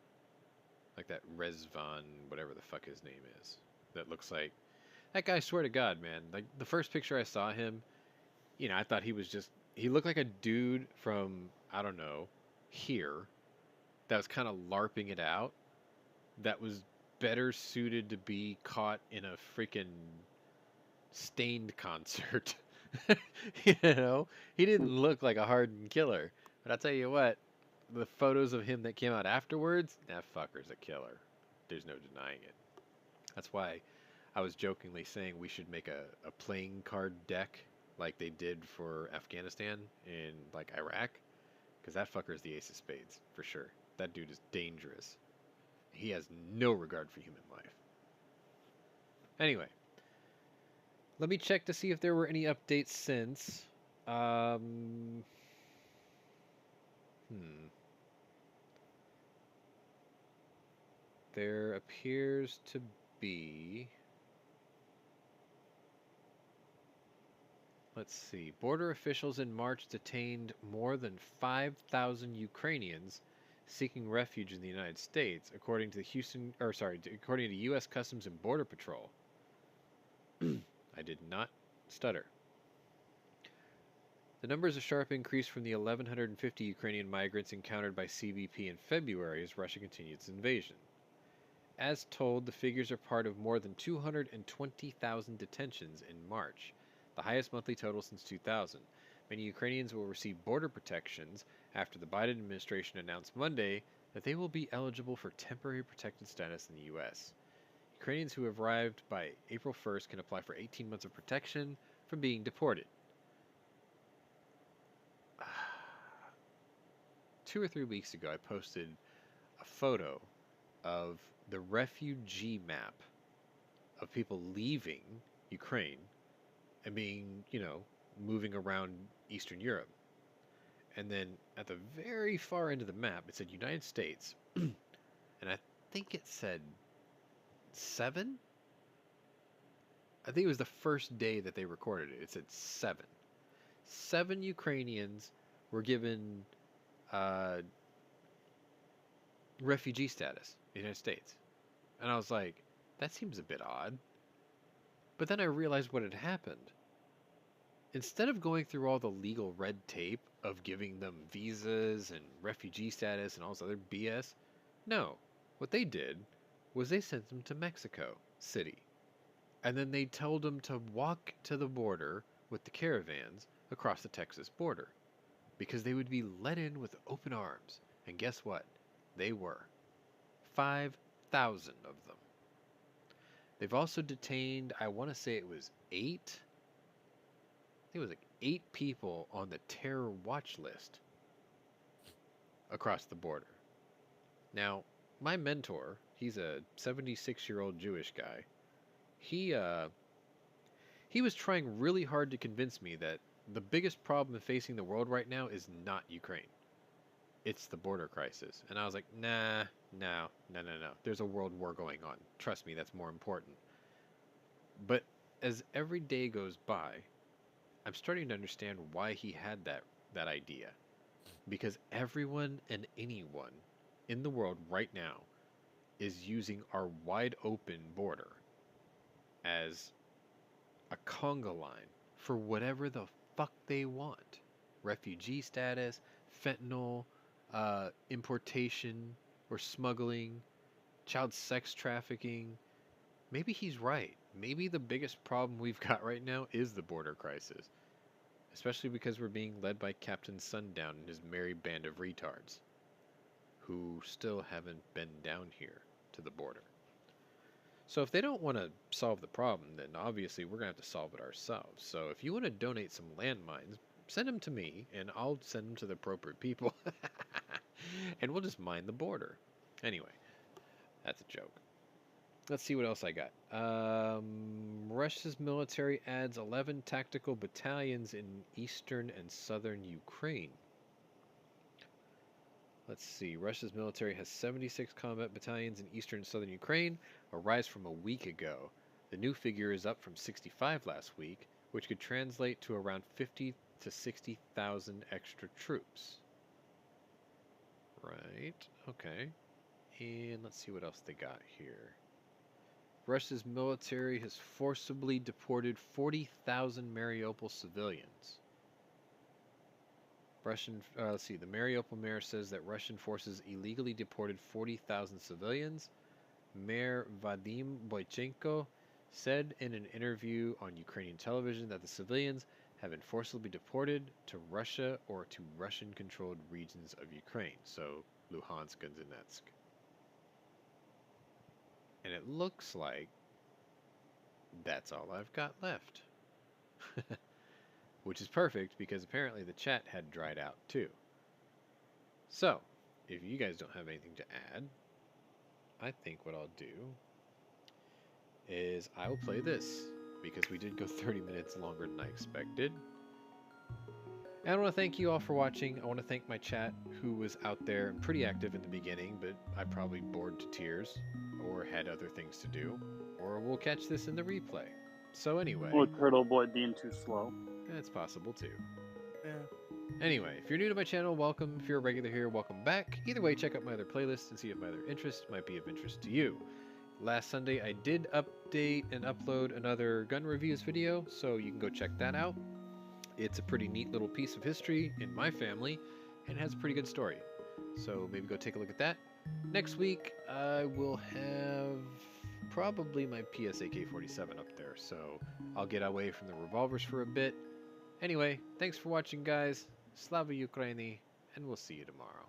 Like that Rezvan, whatever the fuck his name is. That looks like that guy. I swear to God, man. Like the first picture I saw him, I thought he looked like a dude from, I don't know, here, that was kind of LARPing it out, that was better suited to be caught in a freaking Stained concert. He didn't look like a hardened killer. But I'll tell you what, the photos of him that came out afterwards, that fucker's a killer. There's no denying it. That's why I was jokingly saying we should make a playing card deck like they did for Afghanistan and like Iraq, because that fucker is the ace of spades for sure. That dude is dangerous. He has no regard for human life. Anyway, let me check to see if there were any updates since. There appears to be. Let's see. Border officials in March detained more than 5,000 Ukrainians seeking refuge in the United States, according to according to U.S. Customs and Border Patrol. I did not stutter. The number is a sharp increase from the 1,150 Ukrainian migrants encountered by CBP in February as Russia continued its invasion. As told, the figures are part of more than 220,000 detentions in March, the highest monthly total since 2000. Many Ukrainians will receive border protections after the Biden administration announced Monday that they will be eligible for temporary protected status in the U.S. Ukrainians who have arrived by April 1st can apply for 18 months of protection from being deported. 2 or 3 weeks ago, I posted a photo of the refugee map of people leaving Ukraine and being, moving around Eastern Europe. And then at the very far end of the map, it said United States. And I think it said 7? I think it was the first day that they recorded it. It said 7. 7 Ukrainians were given refugee status in the United States. And I was like, that seems a bit odd. But then I realized what had happened. Instead of going through all the legal red tape of giving them visas and refugee status and all this other BS, no. What they did was they sent them to Mexico City. And then they told them to walk to the border with the caravans across the Texas border, because they would be let in with open arms. And guess what? They were. 5,000 of them. They've also detained, I want to say it was 8. I think it was like 8 people on the terror watch list across the border. Now, my mentor, he's a 76-year-old Jewish guy. He was trying really hard to convince me that the biggest problem facing the world right now is not Ukraine. It's the border crisis. And I was like, no. There's a world war going on. Trust me, that's more important. But as every day goes by, I'm starting to understand why he had that idea. Because everyone and anyone in the world right now is using our wide open border as a conga line for whatever the fuck they want. Refugee status, fentanyl, importation or smuggling, child sex trafficking. Maybe he's right. Maybe the biggest problem we've got right now is the border crisis. Especially because we're being led by Captain Sundown and his merry band of retards, who still haven't been down here to the border. So if they don't want to solve the problem, then obviously we're going to have to solve it ourselves. So if you want to donate some landmines, send them to me, and I'll send them to the appropriate people. And we'll just mine the border. Anyway, that's a joke. Let's see what else I got. Russia's military adds 11 tactical battalions in eastern and southern Ukraine. Let's see. Russia's military has 76 combat battalions in eastern and southern Ukraine, a rise from a week ago. The new figure is up from 65 last week, which could translate to around 50 to 60,000 extra troops. Right. Okay. And let's see what else they got here. Russia's military has forcibly deported 40,000 Mariupol civilians. Let's see, the Mariupol mayor says that Russian forces illegally deported 40,000 civilians. Mayor Vadim Boychenko said in an interview on Ukrainian television that the civilians have been forcibly deported to Russia or to Russian-controlled regions of Ukraine, so Luhansk and Donetsk. And it looks like that's all I've got left. Which is perfect because apparently the chat had dried out too. So, if you guys don't have anything to add, I think what I'll do is I will play this because we did go 30 minutes longer than I expected. And I want to thank you all for watching. I want to thank my chat who was out there and pretty active in the beginning, but I probably bored to tears or had other things to do, or we'll catch this in the replay. So anyway. Or Turtle Boy being too slow. That's possible too. Yeah. Anyway, if you're new to my channel, welcome. If you're a regular here, welcome back. Either way, check out my other playlists and see if my other interests might be of interest to you. Last Sunday, I did update and upload another gun reviews video, so you can go check that out. It's a pretty neat little piece of history in my family and has a pretty good story. So maybe go take a look at that. Next week, I will have probably my PSAK-47 up there, so I'll get away from the revolvers for a bit. Anyway, thanks for watching, guys. Slava Ukraini, and we'll see you tomorrow.